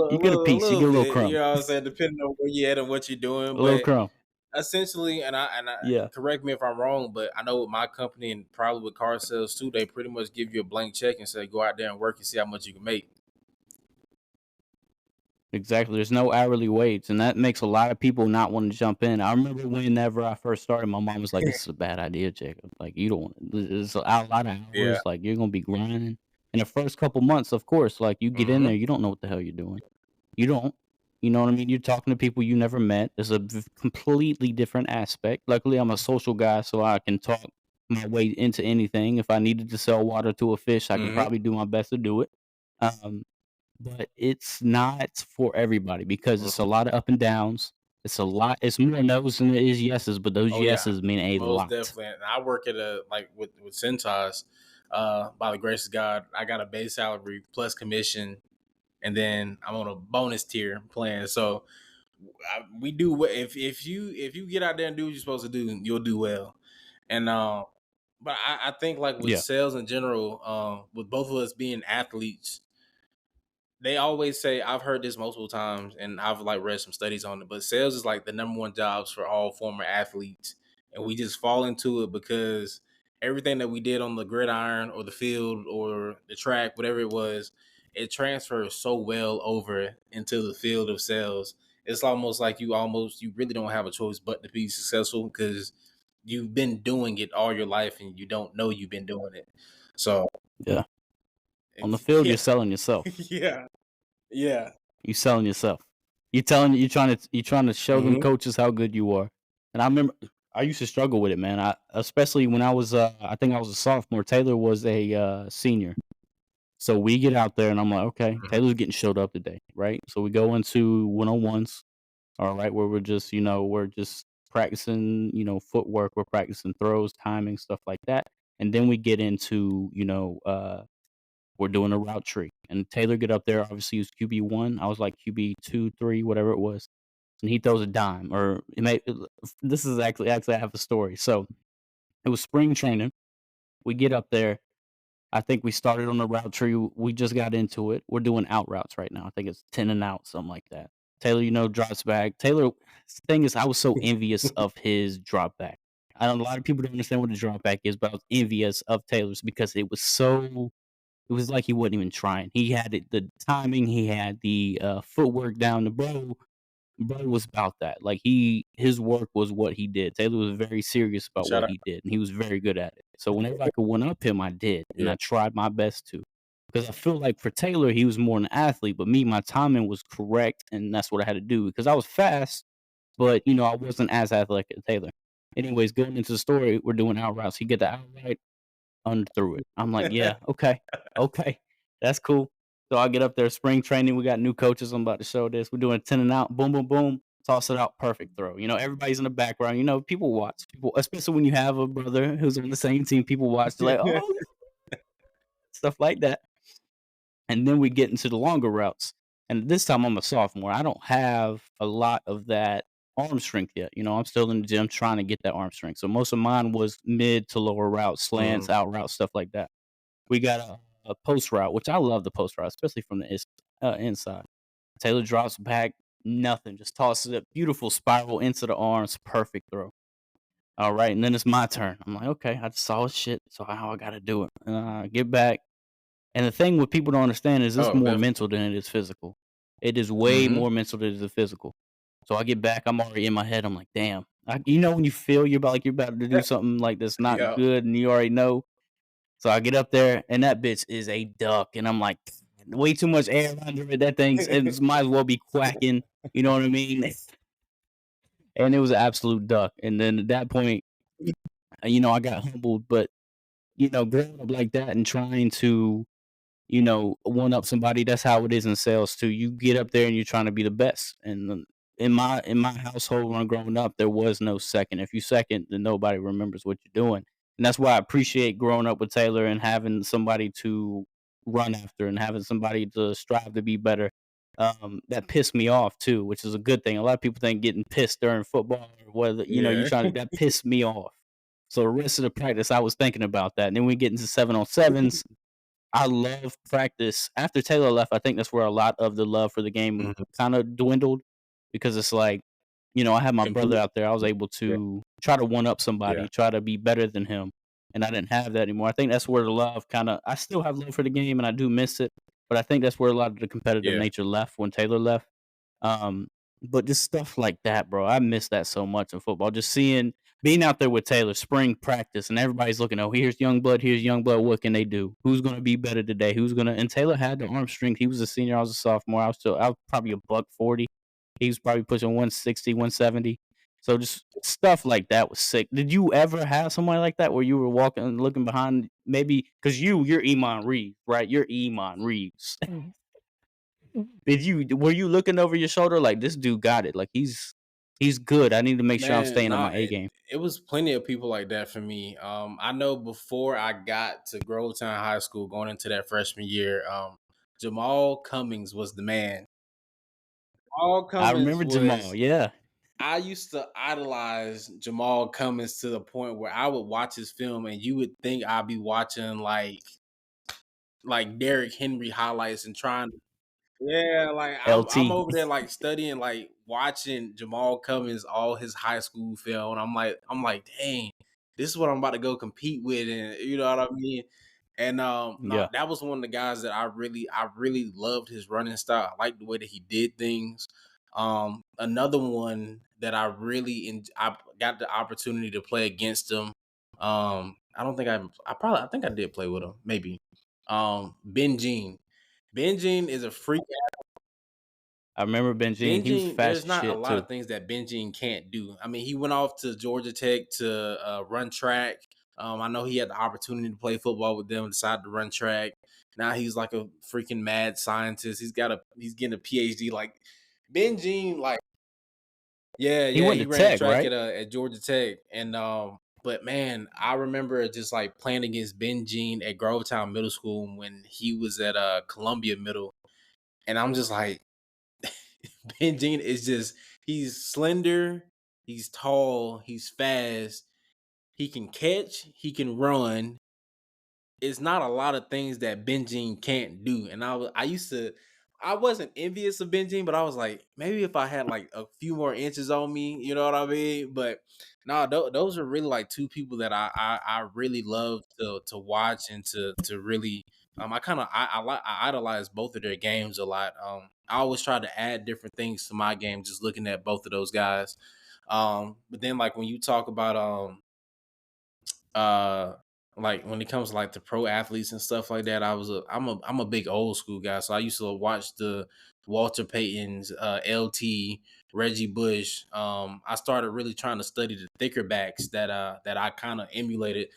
You get a a piece, you little get a little bit. You crumb. know what I'm saying? Depending on where you at and what you're doing, A little but crumb. essentially, and I Yeah. correct me if I'm wrong, but I know with my company and probably with car sales too, they pretty much give you a blank check and say go out there and work and see how much you can make. Exactly. There's no hourly wage, and that makes a lot of people not want to jump in. I remember whenever I first started, my mom was like, "This is a bad idea, Jacob. Like, you don't want it's a lot of Yeah. hours. Like, you're gonna be grinding." In the first couple months, of course, like you get in hmm there, you don't know what the hell you're doing. You don't. You know what I mean? You're talking to people you never met. It's a completely different aspect. Luckily, I'm a social guy, so I can talk my way into anything. If I needed to sell water to a fish, I could Mhm. probably do my best to do it. Um, but it's not for everybody because it's a Mhm. lot of up and downs. It's a lot. It's more no's than it is yeses, but those Oh yeah, yeses mean a most lot. definitely. And I work at a like with Centos. By the grace of God, I got a base salary plus commission, and then I'm on a bonus tier plan. So we do if you get out there and do what you're supposed to do, you'll do well. And but I think like with Yeah, sales in general, with both of us being athletes, they always say, I've heard this multiple times and I've like read some studies on it, but sales is like the number one jobs for all former athletes. And we just fall into it because everything that we did on the gridiron or the field or the track, whatever it was, it transfers so well over into the field of sales. It's almost like you really don't have a choice but to be successful because you've been doing it all your life and you don't know you've been doing it. So yeah. On the field, you're yeah, selling yourself. yeah, yeah. You selling yourself. You trying to show them Hmm. coaches how good you are. And I remember I used to struggle with it, man. I especially when I was I think I was a sophomore. Taylor was a senior. So we get out there and I'm like, okay, Taylor's getting showed up today, right? So we go into one-on-ones, all right, where we're just, we're just practicing, footwork, we're practicing throws, timing, stuff like that. And then we get into, we're doing a route tree. And Taylor get up there, obviously he was QB1. I was like QB2, 3, whatever it was. And he throws a dime or this is actually I have a story. So it was spring training. We get up there. I think we started on the route tree. We just got into it. We're doing out routes right now. I think it's 10 and out, something like that. Taylor, drops back. Taylor, thing is, I was so envious of his drop back. I know a lot of people don't understand what a drop back is, but I was envious of Taylor's because it was like he wasn't even trying. He had the timing, he had the footwork down. The bro was about that. Like his work was what he did. Taylor was very serious about Shout what out. he did, and he was very good at it. So whenever I could one up him, I did, and Yeah. I tried my best to. Because I feel like for Taylor, he was more an athlete, but me, my timing was correct, and that's what I had to do. Because I was fast, but I wasn't as athletic as Taylor. Anyways, going into the story, we're doing out routes. He get the outright through it. I'm like, yeah, okay, okay, that's cool. So I get up there, spring training. We got new coaches. I'm about to show this. We're doing 10 and out. Boom, boom, boom. Toss it out. Perfect throw. Everybody's in the background. People watch. People, especially when you have a brother who's on the same team. People watch. They're like, oh, stuff like that. And then we get into the longer routes. And this time I'm a sophomore. I don't have a lot of that arm strength yet. I'm still in the gym trying to get that arm strength. So most of mine was mid to lower routes, slants, Mhm. out routes, stuff like that. We got a post route, which I love the post route, especially from the inside. Taylor drops back, nothing, just tosses it, beautiful spiral into the arms, perfect throw. All right, and then it's my turn. I'm like, okay, I just saw his shit, so how I got to do it. And I get back, and the thing what people don't understand is it's Oh, more definitely. mental than it is physical. It is way Mhm. more mental than it is physical. So I get back, I'm already in my head. I'm like, damn. When you feel you're about to do something like that's not Yeah. good, and you already know. So I get up there, and that bitch is a duck, and I'm like, way too much air under it. That thing's it might as well be quacking. You know what I mean? And it was an absolute duck. And then at that point, I got humbled. But growing up like that and trying to one up somebody. That's how it is in sales too. You get up there and you're trying to be the best. And in my household when I'm growing up, there was no second. If you second, then nobody remembers what you're doing. And that's why I appreciate growing up with Taylor and having somebody to run after and having somebody to strive to be better. That pissed me off too, which is a good thing. A lot of people think getting pissed during football or whether you're Yeah. trying to that pissed me off. So the rest of the practice, I was thinking about that. And then we get into 7-on-7s. I love practice. After Taylor left, I think that's where a lot of the love for the game Mhm. kinda dwindled because it's like, I had my brother Complete. out there. I was able Yeah. to try to one up Yeah. somebody, try to be better than him, and I didn't have that anymore. I think that's where the love I still have love for the game, and I do miss it, but I think that's where a lot of the competitive Yeah. nature left when Taylor left. Um, but just stuff like that, bro. I miss that so much in football. Just being out there with Taylor, spring practice, and everybody's looking, oh, here's young blood, here's young blood. What can they do? Who's gonna be better today? And Taylor had the arm strength. He was a senior, I was a sophomore. I was probably a buck 40. He was probably pushing 160, 170. So just stuff like that was sick. Did you ever have somebody like that where you were walking and looking behind maybe because you're Iman Reeves, right? You're Iman Reeves. Did you were you looking over your shoulder like this dude got it? Like he's good. I need to make sure I'm Man, staying on nah, my A game. it was plenty of people like that for me. I know before I got to Grovetown High School, going into that freshman year, Jamal Cummings was the man. Jamal I Cummings remember Jamal. was. Yeah. I used to idolize Jamal Cummings to the point where I would watch his film, and you would think I'd be watching like Derrick Henry highlights and trying. Yeah, like I'm LT. over there like studying, like watching Jamal Cummings all his high school film. And I'm like, dang, this is what I'm about to go compete with, and you know what I mean. And no, Yeah. that was one of the guys that I really loved his running style. I liked the way that he did things. Another one that I got the opportunity to play against him. I don't think I think I did play with him, maybe. Ben Jean. Ben Jean is a freak. I remember Benjine. He was There's fast as not a shit lot too. of things that Benjine can't do. I mean, he went off to Georgia Tech to run track. I know he had the opportunity to play football with them, decided to run track. Now he's like a freaking mad scientist. He's getting a PhD. Like Benjine, like yeah, He yeah, went he to ran Tech, track right? at Georgia Tech, and but man, I remember just like playing against Benjine at Grovetown Middle School when he was at Columbia Middle, and I'm just like Benjine is just he's slender, he's tall, he's fast, he can catch, he can run. It's not a lot of things that Benjine can't do. And I wasn't envious of Benjine, but I was like, maybe if I had like a few more inches on me, you know what I mean? But no, those are really like two people that I really love to watch and to really I idolize both of their games a lot. I always try to add different things to my game just looking at both of those guys. But then like when you talk about uh like when it comes to like the pro athletes and stuff like that, I'm a big old school guy. So I used to watch the Walter Payton's, LT, Reggie Bush. I started really trying to study the thicker backs that I kind of emulated.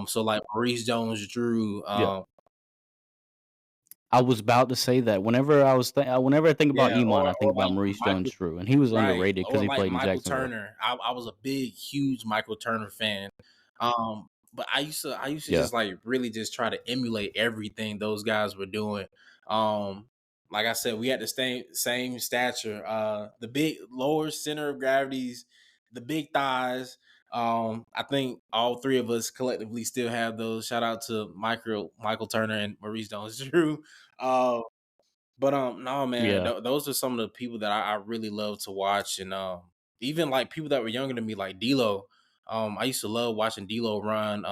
So like Maurice Jones Drew, Yeah. I was about to say that. Whenever I think about yeah, Iman, I think or about like Maurice Michael. Jones-Drew, and he was Right, underrated because or he like played in Michael Jacksonville. Turner. I was a big, huge Michael Turner fan. But I used to Yeah. just like really just try to emulate everything those guys were doing. Um, like I said, we had the same stature. The big lower center of gravities, the big thighs. I think all three of us collectively still have those. Shout out to Michael Turner and Maurice Jones-Drew. Uh, but no, man, Yeah. those are some of the people that I really love to watch, and even like people that were younger than me, like D'Lo. I used to love watching D'Lo run.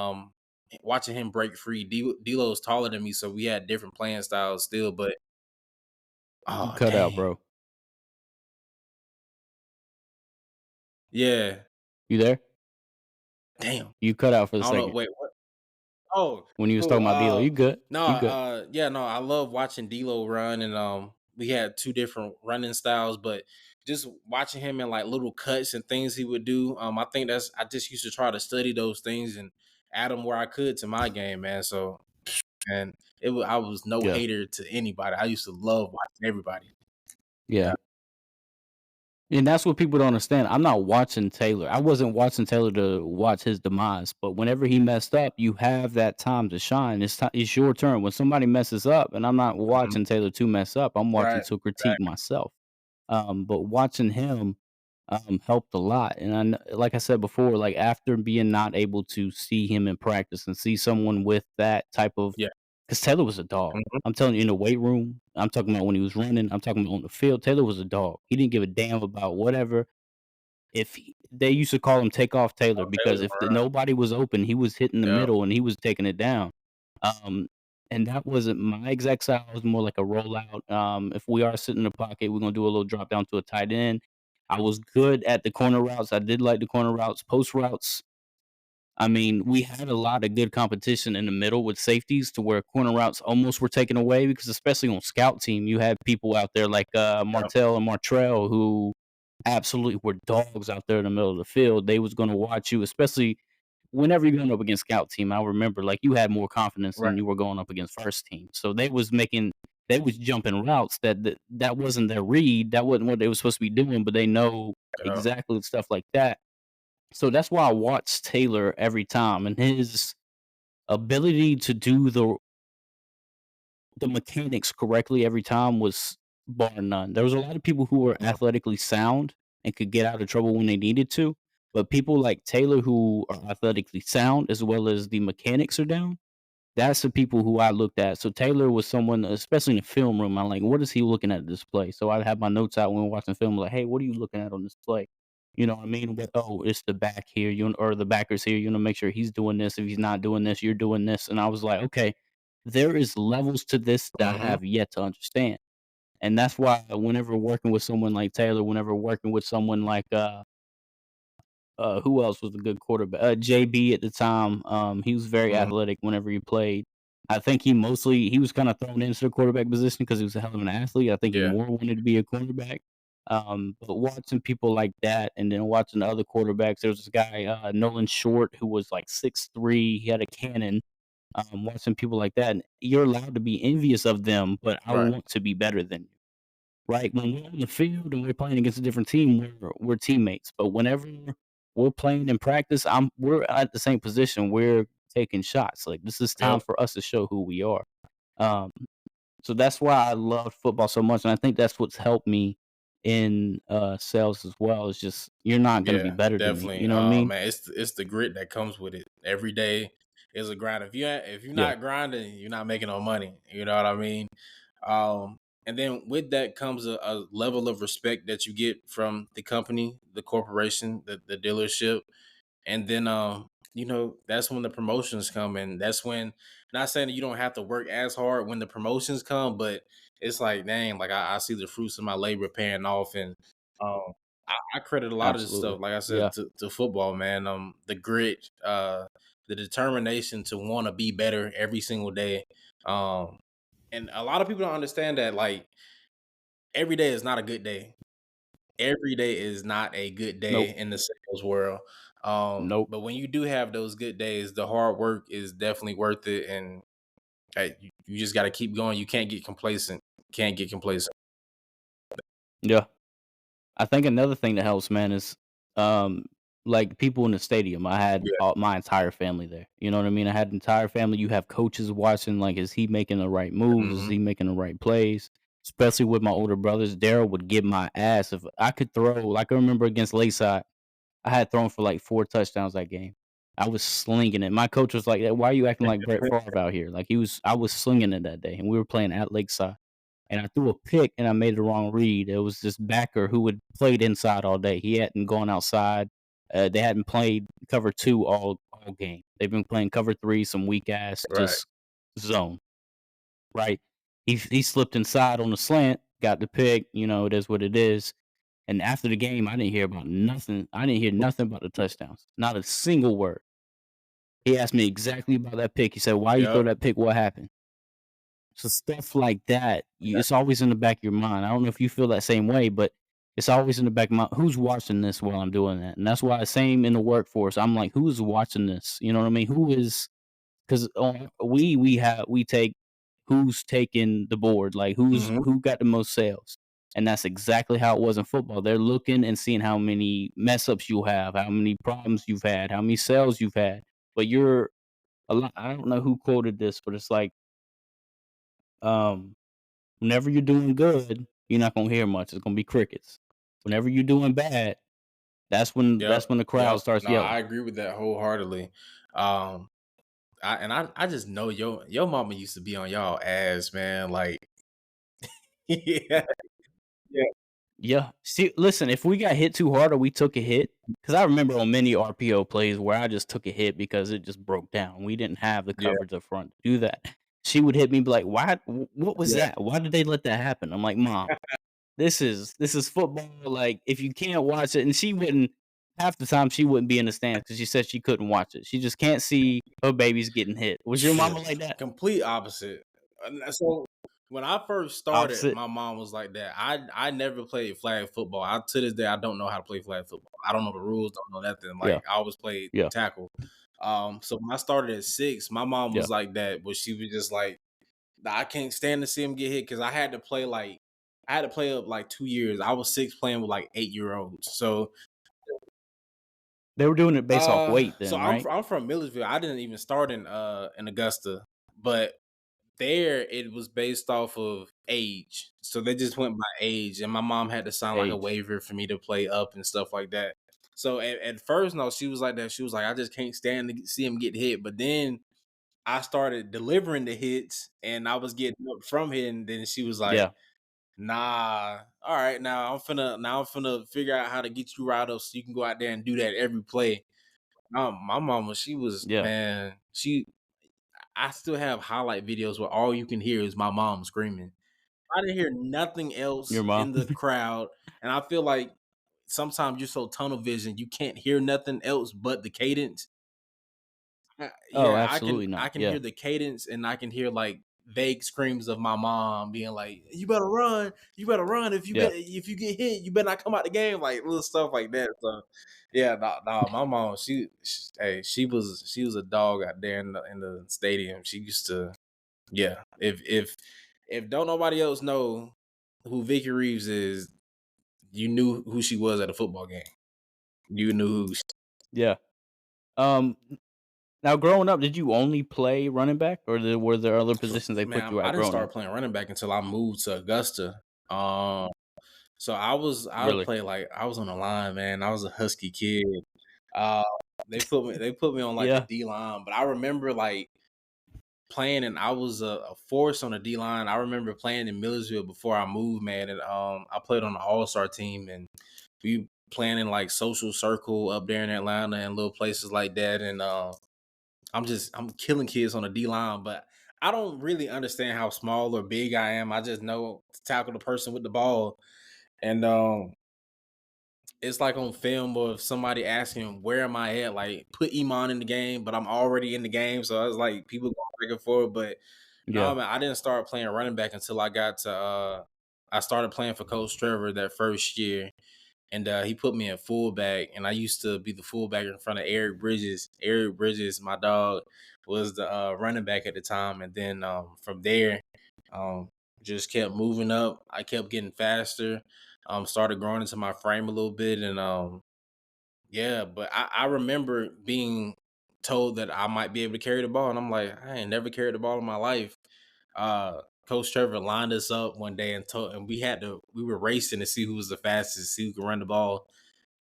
Watching him break free. D'Lo is taller than me, so we had different playing styles still. But You oh cut out, dang, bro. yeah, You there? damn. You cut out for a I don't know. second Wait, what? Oh, when you was cool. talking about D'Lo. You good. No, You good. yeah, no, I love watching D'Lo run, and we had two different running styles, but just watching him in like little cuts and things he would do, I think I just used to try to study those things and add them where I could to my game, man. So, and I was no Yeah. hater to anybody. I used to love watching everybody. Yeah. Yeah. And that's what people don't understand. I'm not watching Taylor. I wasn't watching Taylor to watch his demise, but whenever he messed up, you have that time to shine. It's your turn. When somebody messes up, and I'm not Mhm. watching Taylor to mess up, I'm watching Right. to critique Exactly. myself. But watching him, helped a lot, and like I said before, like, after being not able to see him in practice and see someone with that type of Yeah. because Taylor was a dog. Mhm. I'm telling you, in the weight room, I'm talking about when he was running, I'm talking about on the field, Taylor was a dog. He didn't give a damn about whatever. They used to call him Takeoff Taylor Oh, because Taylor's if run. nobody was open, he was hitting the Yeah. middle and he was taking it down. Um, and that wasn't my exact style. It was more like a rollout. If we are sitting in the pocket, we're gonna do a little drop down to a tight end. I was good at the corner routes. I did like the corner routes, post routes. I mean, we had a lot of good competition in the middle with safeties to where corner routes almost were taken away because especially on scout team, you had people out there like Yep. Martell and Martrell who absolutely were dogs out there in the middle of the field. They was going to watch you, especially whenever you're going up against scout team. I remember like you had more confidence Right. than you were going up against first team. So they was jumping routes that wasn't their read. That wasn't what they were supposed to be doing, but they know Yep. exactly stuff like that. So that's why I watch Taylor every time, and his ability to do the mechanics correctly every time was bar none. There was a lot of people who were Mhm. athletically sound and could get out of trouble when they needed to, but people like Taylor who are athletically sound as well as the mechanics are down, that's the people who I looked at. So Taylor was someone, especially in the film room, I'm like, what is he looking at this play? So I'd have my notes out when we're watching film, like, hey, what are you looking at on this play? You know what I mean? But oh, it's the back here, or the backers here. You know, make sure he's doing this. If he's not doing this, you're doing this. And I was like, okay, there is levels to this that I Mhm. have yet to understand. And that's why whenever working with someone like Taylor, whenever working with someone like who else was a good quarterback? JB at the time. He was very Mhm. athletic whenever he played. I think he was kind of thrown into the quarterback position because he was a hell of an athlete. I think he Yeah. more wanted to be a quarterback. But watching people like that, and then watching the other quarterbacks, there was this guy Nolan Short who was like 6'3". He had a cannon. Watching people like that, and you're allowed to be envious of them, but I Right. want to be better than you. Right, when we're on the field and we're playing against a different team, we're teammates, but whenever we're playing in practice, we're at the same position, we're taking shots, like, this is time Yep. for us to show who we are, um, so that's why I love football so much, and I think that's what's helped me in, sales as well, it's just, you're not gonna be Yeah, better than me, definitely. you know what I mean? Man, it's the grit that comes with it. Every day is a grind. If you're Yeah, not grinding, you're not making no money. You know what I mean? Um, and then with that comes a level of respect that you get from the company, the corporation, the dealership. And then that's when the promotions come, and that's when, not saying that you don't have to work as hard when the promotions come, but it's like, dang, like I see the fruits of my labor paying off. And um I credit a lot of this absolutely. stuff, like I Yeah, said, to football, man. The grit, the determination to want to be better every single day. um and a lot of people don't understand that, like, every day is not a good day. Every day is not a good nope, day in the sales world. nope. But when you do have those good days, the hard work is definitely worth it. And you just got to keep going. You can't get complacent. Can't get complacent. Yeah. I think another thing that helps, man, is um, like people in the stadium. I had Yeah. my entire family there. You know what I mean? I had entire family. You have coaches watching. Like, is he making the right moves? Is Hmm. he making the right plays? Especially with my older brothers, Daryl would get my ass if I could throw. Like I remember against Lakeside, I had thrown for like 4 touchdowns that game. I was slinging it. My coach was like, "Why are you acting like Brett Favre out here?" Like I was slinging it that day, and we were playing at Lakeside and I threw a pick and I made the wrong read. It was this backer who had played inside all day. He hadn't gone outside. They hadn't played cover two all game. They've been playing cover three, some weak ass Right. just zone. Right. He slipped inside on the slant, got the pick. You know it is what it is. And after the game, I didn't hear about nothing. I didn't hear nothing about the touchdowns. Not a single word. He asked me exactly about that pick. He said, "Why you throw Yep. that pick? What happened?" So stuff like that, it's always in the back of your mind. I don't know if you feel that same way, but it's always in the back of my who's watching this while I'm doing that? And that's why same in the workforce. I'm like, who's watching this? You know what I mean? Who is because we take who's taking the board, like Hmm. who got the most sales. And that's exactly how it was in football. They're looking and seeing how many mess ups you have, how many problems you've had, how many sales you've had. But you're a lot. I don't know who quoted this, but it's like, um, whenever you're doing good, you're not gonna hear much. It's gonna be crickets. Whenever you're doing bad, Yep. that's when the crowd Yep. starts No, I yelling. agree with that wholeheartedly. Um, I just know your mama used to be on y'all ass, man. Like, yeah, yeah, Yeah. See, listen, if we got hit too hard or we took a hit, because I remember on many RPO plays where I just took a hit because it just broke down. We didn't have the yeah, coverage up front to do that. She would hit me, be like, "Why? What was yeah. that? Why did they let that happen?" I'm like, "Mom, this is football. Like, if you can't watch it," and she wouldn't. half the time she wouldn't be in the stands because she said she couldn't watch it. She just can't see her babies getting hit. Was your mama like that? Complete opposite. So when I first started, Opposite? my mom was like that. I never played flag football. I to this day I don't know how to play flag football. I don't know the rules, don't know nothing. Yeah, Like I always played yeah, tackle. So when I started at 6, my mom yeah. was like that, but she was just like, "Nah, I can't stand to see him get hit because I had to play up like 2 years. I was 6 playing with like 8 year olds. So They were doing it based off weight then, right? I'm from Millersville. I didn't even start in Augusta, but there it was based off of age. So they just went by age, and my mom had to sign like a Age. waiver for me to play up and stuff like that. So at first, no, she was like that. She was like, I just can't stand to see him get hit. But then I started delivering the hits, and I was getting up from hitting. Then she was like, Yeah, nah, all right, now I'm finna figure out how to get you riled up so you can go out there and do that every play. My mama, she was yeah. man, she I still have highlight videos where all you can hear is my mom screaming. I didn't hear nothing Your else mom? in the crowd, and I feel like sometimes you're so tunnel vision, you can't hear nothing else but the cadence. Oh, Yeah, absolutely I not. can Yeah, hear the cadence, and I can hear like vague screams of my mom being like, "You better run! You better run! yeah, If you get hit, you better not come out the game!" Like little stuff like that. So, yeah, my mom, hey, she was a dog out there in the stadium. She used to, yeah. If don't nobody else know who Vicky Reeves is, you knew who she was at a football game. You knew who. yeah. Um, Now growing up, did you only play running back, or were there other positions they put Man, you I at didn't growing start up? playing running back until I moved to Augusta. So I Really? play like I was on the line, man. I was a husky kid. Uh, they put me on like the Yeah, D line, but I remember like playing, and I was a force on the D line. I remember playing in Millersville before I moved, man, and I played on the All Star team, and we playing in like social circle up there in Atlanta and little places like that, and I'm killing kids on the D line, but I don't really understand how small or big I am. I just know to tackle the person with the ball, and it's like on film or if somebody asking where am I at, like put Iman in the game, but I'm already in the game. So I was like people going back and forth. But yeah, no, man, I didn't start playing running back until I started playing for Coach Trevor that first year. And he put me in fullback, and I used to be the fullback in front of Eric Bridges. Eric Bridges, my dog, was the running back at the time, and then from there, um, just kept moving up. I kept getting faster. Started growing into my frame a little bit, and yeah. But I remember being told that I might be able to carry the ball, and I'm like, I ain't never carried the ball in my life. Coach Trevor lined us up one day and we were racing to see who was the fastest, see who could run the ball.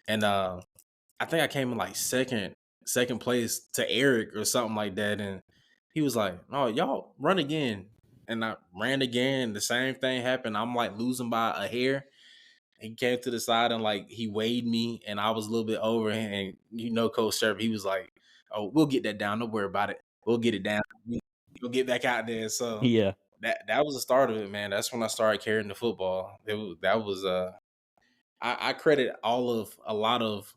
And I think I came in like second place to Eric or something like that. And he was like, "Oh, y'all run again." And I ran again. The same thing happened. I'm like losing by a hair. He came to the side and like he weighed me, and I was a little bit over him. And Coach Trevor, he was like, "Oh, we'll get that down. Don't worry about it. We'll get it down. We'll get back out there." So yeah, that was the start of it, man. That's when I started carrying the football. That was I credit a lot of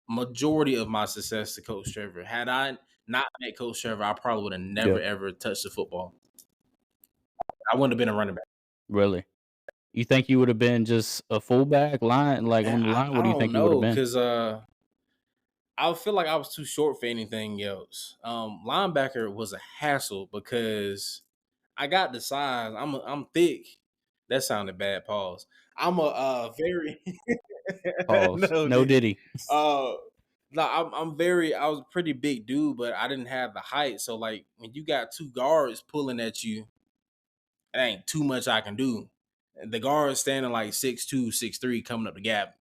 majority of my success to Coach Trevor. Had I not met Coach Trevor, I probably would have never yeah. ever touched the football. I wouldn't have been a running back. Really? You think you would have been just a fullback line, like And on the line? I What do you don't think you would have know been? because I feel like I was too short for anything else. Linebacker was a hassle because I got the size. I'm thick. That sounded bad. Pause. I'm a very Pause. no No diddy. diddy. Uh, no, I was a pretty big dude, but I didn't have the height. So like when you got two guards pulling at you, it ain't too much I can do. The guard standing like 6'2", 6'3", coming up the gap.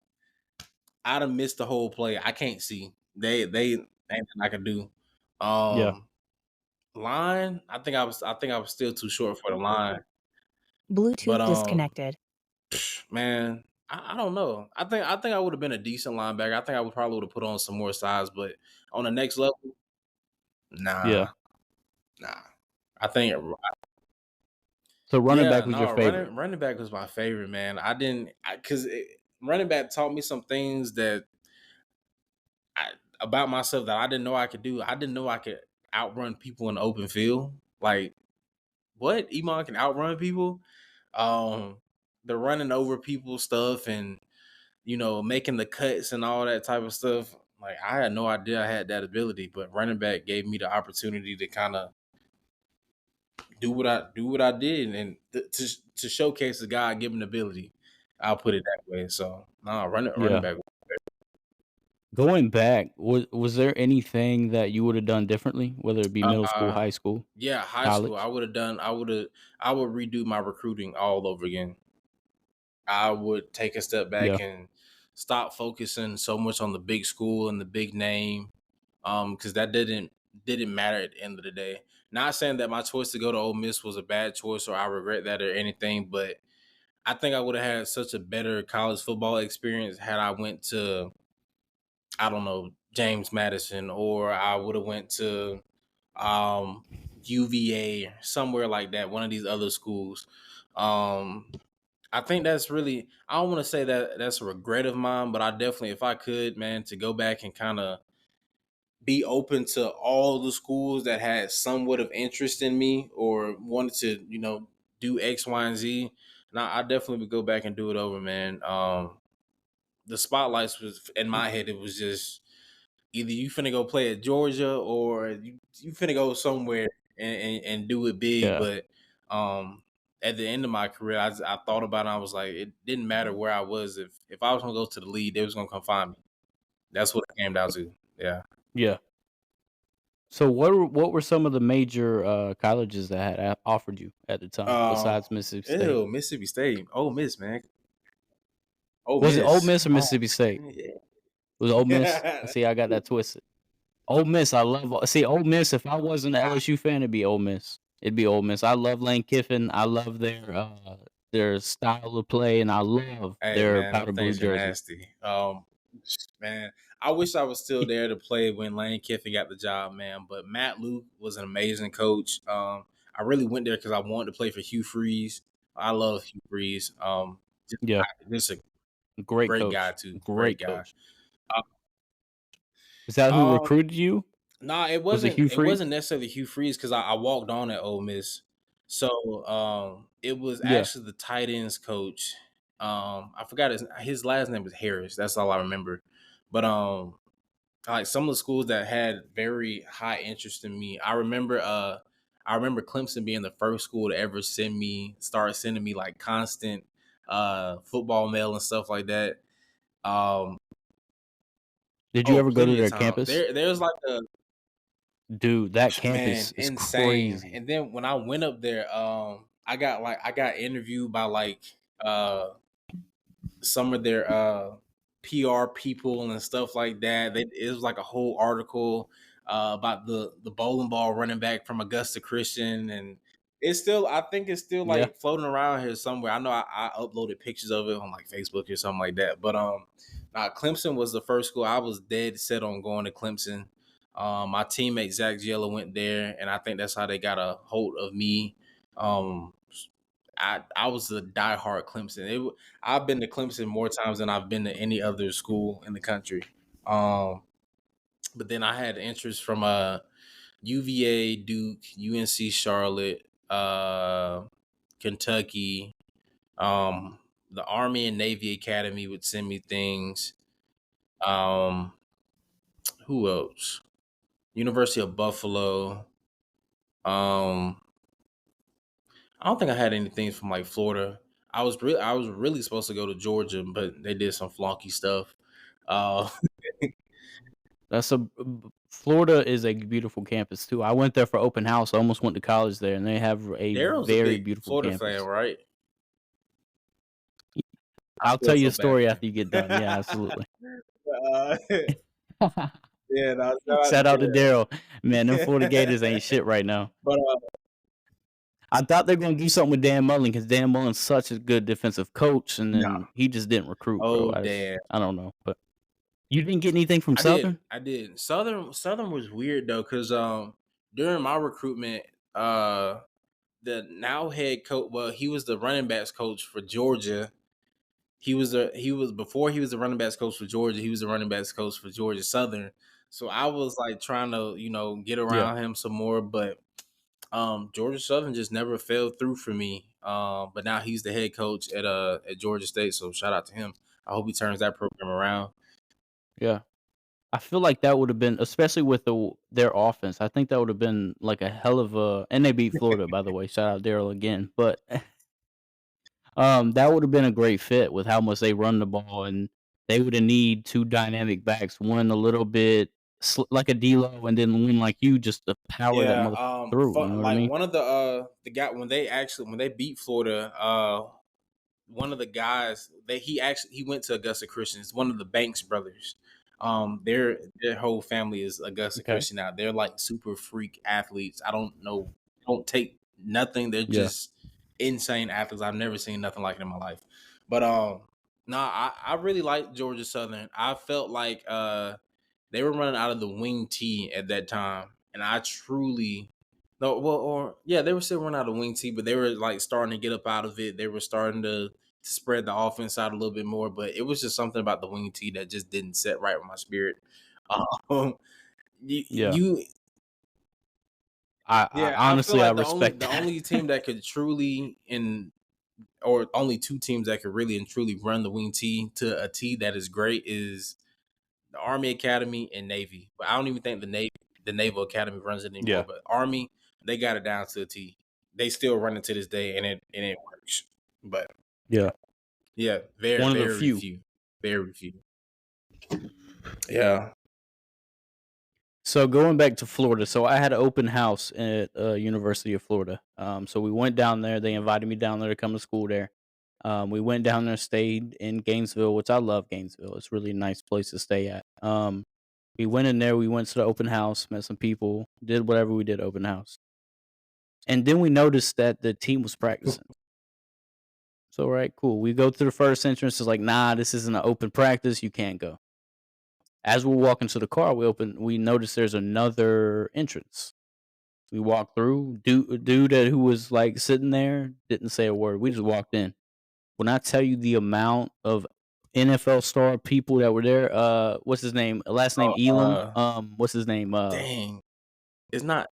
I'd have missed the whole play. I can't see. They ain't nothing I can do. Yeah, Um line, I think I was still too short for the line. But Bluetooth disconnected. man, I don't know. I think I would have been a decent linebacker. I think I would probably would have put on some more size, but on the next level, yeah. nah, nah. I think So running yeah, back was your no, favorite? running back was my favorite, man. I didn't because running back taught me some things that about myself that I didn't know I could do. I didn't know I could outrun people in the open field. Like, what? Iman can outrun people? Um, the running over people stuff and making the cuts and all that type of stuff. Like, I had no idea I had that ability, but running back gave me the opportunity to kind of do what I did and to showcase the God given ability. I'll put it that way. So no, running Yeah. back. Going back, was there anything that you would have done differently, whether it be middle school, Uh high school, yeah, high school. I college? would have done. I would redo my recruiting all over again. I would take a step back Yeah. and stop focusing so much on the big school and the big name, because that didn't matter at the end of the day. Not saying that my choice to go to Ole Miss was a bad choice or I regret that or anything, but I think I would have had such a better college football experience had I went to, I don't know, James Madison, or I would have went to um UVA, somewhere like that, one of these other schools. Um I think that's really, I don't want to say that that's a regret of mine, but I definitely, if I could, man, to go back and kind of be open to all the schools that had somewhat of interest in me or wanted to, do X, Y, and Z. Now I definitely would go back and do it over, man. The spotlights was in my head. It was just either you finna go play at Georgia or you finna go somewhere and do it big. Yeah. But at the end of my career, I thought about it. I was like, it didn't matter where I was. If I was gonna go to the league, they was gonna come find me. That's what it came down to. Yeah. Yeah. So what were some of the major, colleges that had offered you at the time Uh, besides Mississippi State? Ew, Mississippi State. Ole Miss, man. Ole Was it Ole Miss. Miss or Oh, Mississippi State? man, Was it Ole Miss? yeah. See, I got that twisted. Ole Miss, I love see, Ole Miss, if I wasn't an LSU fan, it'd be Ole Miss. It'd be Ole Miss. I love Lane Kiffin. I love their style of play, and I love Hey their man, them powder blue things are jersey. nasty. Man, I wish I was still there to play when Lane Kiffin got the job, man. But Matt Luke was an amazing coach. I really went there because I wanted to play for Hugh Freeze. I love Hugh Freeze. Yeah, Just a great great guy coach. too. Great Great guy. coach. Is that who Uh, recruited you? Nah, it Was it wasn't. Hugh It wasn't Freeze? necessarily Hugh Freeze because I walked on at Ole Miss. So it was Yeah. actually the tight ends coach. I forgot his last name was Harris. That's all I remember. But like some of the schools that had very high interest in me. I remember Clemson being the first school to ever start sending me like constant football mail and stuff like that. Um, Did you oh, ever go to plenty of their times. campus? There's like a Dude, that Man, campus is insane. crazy. And then when I went up there, I got interviewed by like uh some of their PR people and stuff like that. It was like a whole article about the bowling ball running back from Augusta Christian, and I think it's still Yeah. like floating around here somewhere. I know I uploaded pictures of it on like Facebook or something like that. But Clemson was the first school I was dead set on going to Clemson. My teammate Zach Giella went there, and I think that's how they got a hold of me. Um, I was a diehard Clemson. I've been to Clemson more times than I've been to any other school in the country. Um, but then I had interest from UVA, Duke, UNC Charlotte, Kentucky. The Army and Navy Academy would send me things. Um, who else? University of Buffalo. Um, I don't think I had anything from like Florida. I was really supposed to go to Georgia, but they did some flunky stuff. Uh, That's Florida is a beautiful campus too. I went there for open house. I almost went to college there, and they have a Daryl's a very big beautiful Florida fan, campus. right? I I'll feel tell you so a bad story for after you get done. Yeah, absolutely. uh, yeah, no, shout out to Shout out to Daryl. Man, them Florida Gators Daryl. ain't shit right now. But I thought they're gonna do something with Dan Mullen because Dan Mullen's such a good defensive coach, and no, then he just didn't recruit, bro. oh damn, I don't know, but you didn't get anything from I did, Southern? I did. Southern was weird though, because during my recruitment, the now head coach, well, he was the running backs coach for Georgia. He was before he was the running backs coach for Georgia. He was the running backs coach for Georgia Southern. So I was like trying to, get Yeah, around him some more, but Georgia Southern just never fell through for me. But now he's the head coach at Georgia State, so shout out to him. I hope he turns that program around. yeah. I feel like that would have been, especially with their offense. I think that would have been like a hell of a, and they beat Florida, by the way. Shout out Daryl again, but that would have been a great fit with how much they run the ball, and they would have need two dynamic backs, one a little bit like a D'Lo, and then one like you, just to power that Yeah, mother through. You know what I like mean? one of the guy when they beat Florida, one of the guys that he went to Augusta Christian. It's one of the Banks brothers. Their whole family is Augusta Okay. Christian now. They're like super freak athletes. I don't know, don't take nothing. They're Yeah. just insane athletes. I've never seen nothing like it in my life. But nah, I really like Georgia Southern. I felt like they were running out of the wing T at that time, and I truly no, well, or yeah, they were still running out of wing T, but they were like starting to get up out of it. They were starting to spread the offense out a little bit more, but it was just something about the wing T that just didn't set right with my spirit. Um, Yeah. you I yeah, I feel honestly, I like respect the that. only team that could truly or only two teams that could really and truly run the wing T to a T that is great is the Army Academy and Navy. But I don't even think the Naval Academy runs it anymore. Yeah. But Army, they got it down to a T. They still run it to this day, and it works. But Yeah. yeah, very One of the very few. few, very few. Yeah. So going back to Florida, so I had an open house at University of Florida. So we went down there. They invited me down there to come to school there. We went down there, stayed in Gainesville, which I love Gainesville. It's really a nice place to stay at. We went in there. We went to the open house, met some people, did whatever we did at open house, and then we noticed that the team was practicing. So right, cool. We go to the first entrance. It's like, nah, this isn't an open practice. You can't go. As we're walking to the car, we notice there's another entrance. We walked through. Dude that who was like sitting there didn't say a word. We just walked in. When I tell you the amount of NFL star people that were there, what's his name? Last name Oh, Elam. What's his name? dang, it's not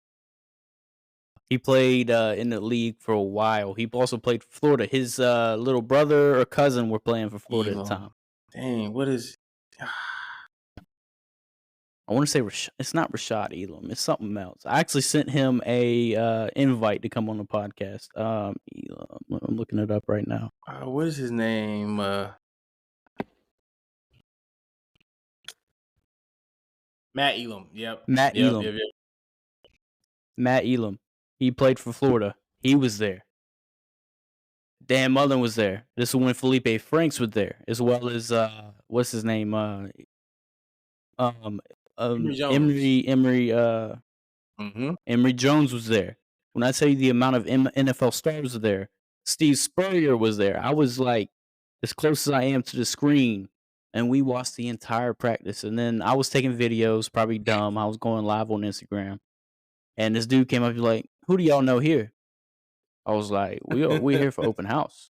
He played in the league for a while. He also played for Florida. His little brother or cousin were playing for Florida at the time. Elam. Dang, what is? I want to say it's not Rashad Elam. It's something else. I actually sent him a invite to come on the podcast. Elam. I'm looking it up right now. What is his name? Matt Elam. Yep, Matt yep, Elam. yep, yep. Matt Elam. He played for Florida. He was there. Dan Mullen was there. This is when Felipe Franks was there, as well as what's his name? Um, Henry Jones. Uh, Emory Jones was there. When I tell you the amount of NFL stars were there, Steve Spurrier was there. I was like as close as I am to the screen, and we watched the entire practice. And then I was taking videos, probably dumb. I was going live on Instagram, and this dude came up, he's like, "Who do y'all know here?" I was like, "We're here for open house."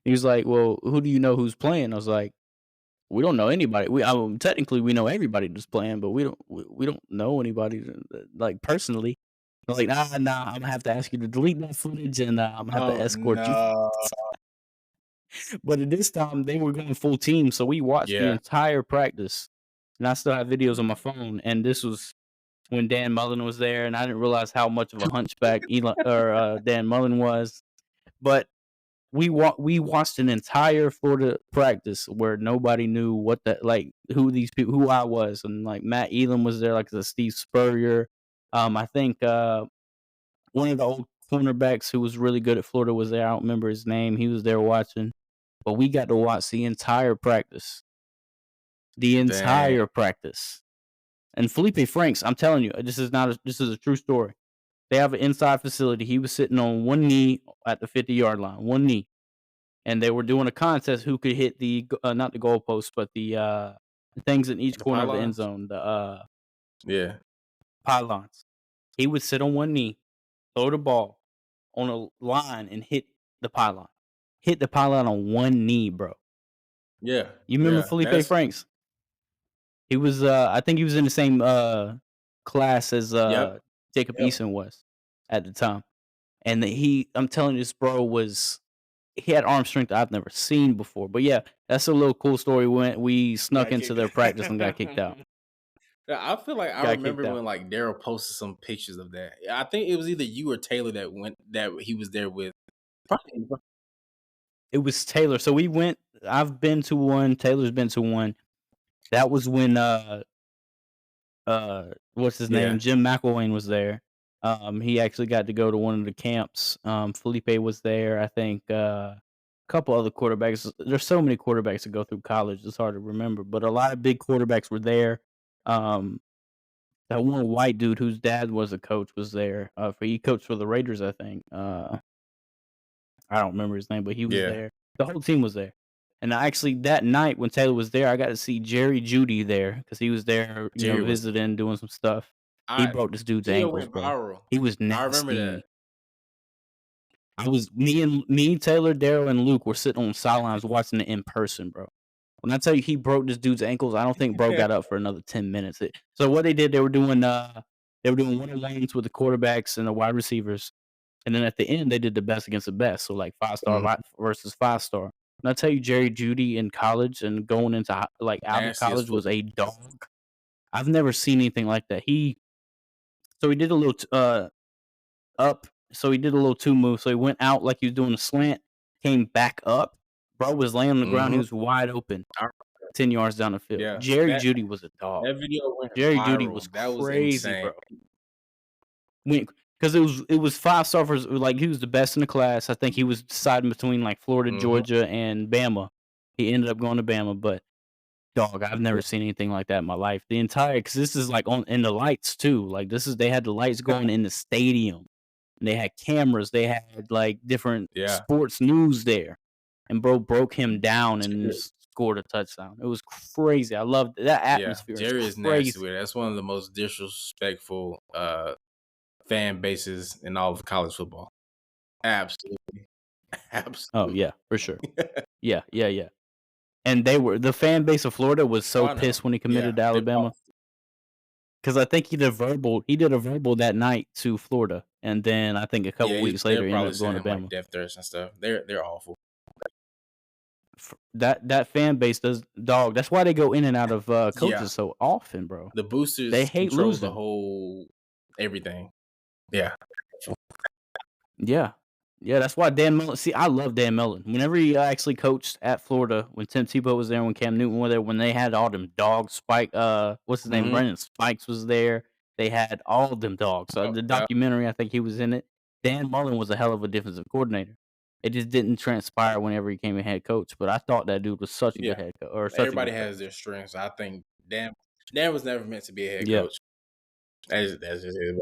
He was like, "Well, who do you know who's playing?" I was like, "We don't know anybody. Technically we know everybody that's playing, but we don't know anybody like personally." They're like, nah. I'm gonna have to ask you to delete that footage, and I'm gonna have to Oh escort you." no. But at this time, they were going full team, so we watched the Yeah. entire practice, and I still have videos on my phone. And this was when Dan Mullen was there, and I didn't realize how much of a hunchback Dan Mullen was. But we watched an entire Florida practice where nobody knew who these people who I was, and like Matt Elam was there, like the Steve Spurrier. I think one of the old cornerbacks who was really good at Florida was there. I don't remember his name. He was there watching, but we got to watch the Dang. entire practice. And Felipe Franks, I'm telling you, this is a true story. They have an inside facility. He was sitting on one knee at the 50-yard line, one knee, and they were doing a contest who could hit not the goalposts, but the things in each The corner of the end pylons? zone, the Yeah. pylons. He would sit on one knee, throw the ball on a line, and hit the pylon. Hit the pylon on one knee, bro. Yeah. You remember Yeah. Felipe Franks? He was, I think he was in the same, class as, Yep. Jacob Yep. Eason was at the time, and I'm telling you, this bro was he had arm strength I've never seen before, but yeah, that's a little cool story. We snuck Got into kicked. their practice and got kicked out. Yeah, I feel like I Got kicked remember out. when like Daryl posted some pictures of that. I think it was either you or Taylor that he was there with. Probably. It was Taylor, so we went I've been to one, Taylor's been to one. That was when, what's his name? Yeah. Jim McElwain was there. He actually got to go to one of the camps. Felipe was there. I think a couple other quarterbacks. There's so many quarterbacks that go through college. It's hard to remember, but a lot of big quarterbacks were there. Um, that one white dude whose dad was a coach was there. He coached for the Raiders, I think. I don't remember his name, but he was Yeah. there. The whole team was there. And I actually that night when Taylor was there, I got to see Jerry Judy there because he was there, Jerry was. visiting, doing some stuff. He I broke this dude's Video ankles, went bro. viral. He was I remember that. nasty. I was me, Taylor, Daryl, and Luke were sitting on the sidelines watching it in person, bro. When I tell you he broke this dude's ankles, I don't think bro got up for another 10 minutes. So what they did, they were doing one-on-ones with the quarterbacks and the wide receivers. And then at the end, they did the best against the best. So like 5-star Mhm. versus 5-star. And I tell you, Jerry Judy in college and going into like out of Nasty as college football. was a dog. I've never seen anything like that. He did a little up. So he did a little two move. So he went out like he was doing a slant, came back up. Bro was laying on the ground. He Mhm. was wide open, I 10 yards down the field. Yeah. Jerry That Judy was a dog. that video went Jerry Judy was viral. That was crazy, insane. bro. Because it was 5-star for like, he was the best in the class. I think he was deciding between, like, Florida, Mhm. Georgia, and Bama. He ended up going to Bama, but, dog, I've Yeah. never seen anything like that in my life. Because this is, like, on in the lights too. Like, they had the lights going in the stadium, and they had cameras. They had, like, different Yeah. sports news there, and bro broke him down and scored a touchdown. It was crazy. I loved that Yeah. atmosphere is Jerry is nasty crazy. with it. That's one of the most disrespectful fan bases in all of college football. Absolutely. Oh, Absolutely. yeah, for sure. Yeah, yeah, yeah. And the fan base of Florida was Oh, so I know. pissed when he Yeah. committed to They're Alabama, all, because I think he did a verbal that night to Florida, and then I think a couple yeah, weeks they're later, he ended probably up going to sending him like Bama. death threats and stuff. They're awful. That fan base does dog, that's why they go in and out of, Yeah. coaches so often, bro. The They boosters hate control the losing. whole everything. Yeah. Yeah. Yeah, that's why Dan Mullen see, I love Dan Mullen. Whenever he, actually coached at Florida, when Tim Tebow was there, when Cam Newton was there, when they had all them dogs, what's his name? Mhm. Brendan Spikes was there. They had all of them dogs. Oh, The yeah. documentary, I think he was in it. Dan Mullen was a hell of a defensive coordinator. It just didn't transpire whenever he became a head coach, but I thought that dude was such a Yeah. good head coach or such a Everybody good has coach. their strengths. I think Dan was never meant to be a head Yeah. coach. That's just it.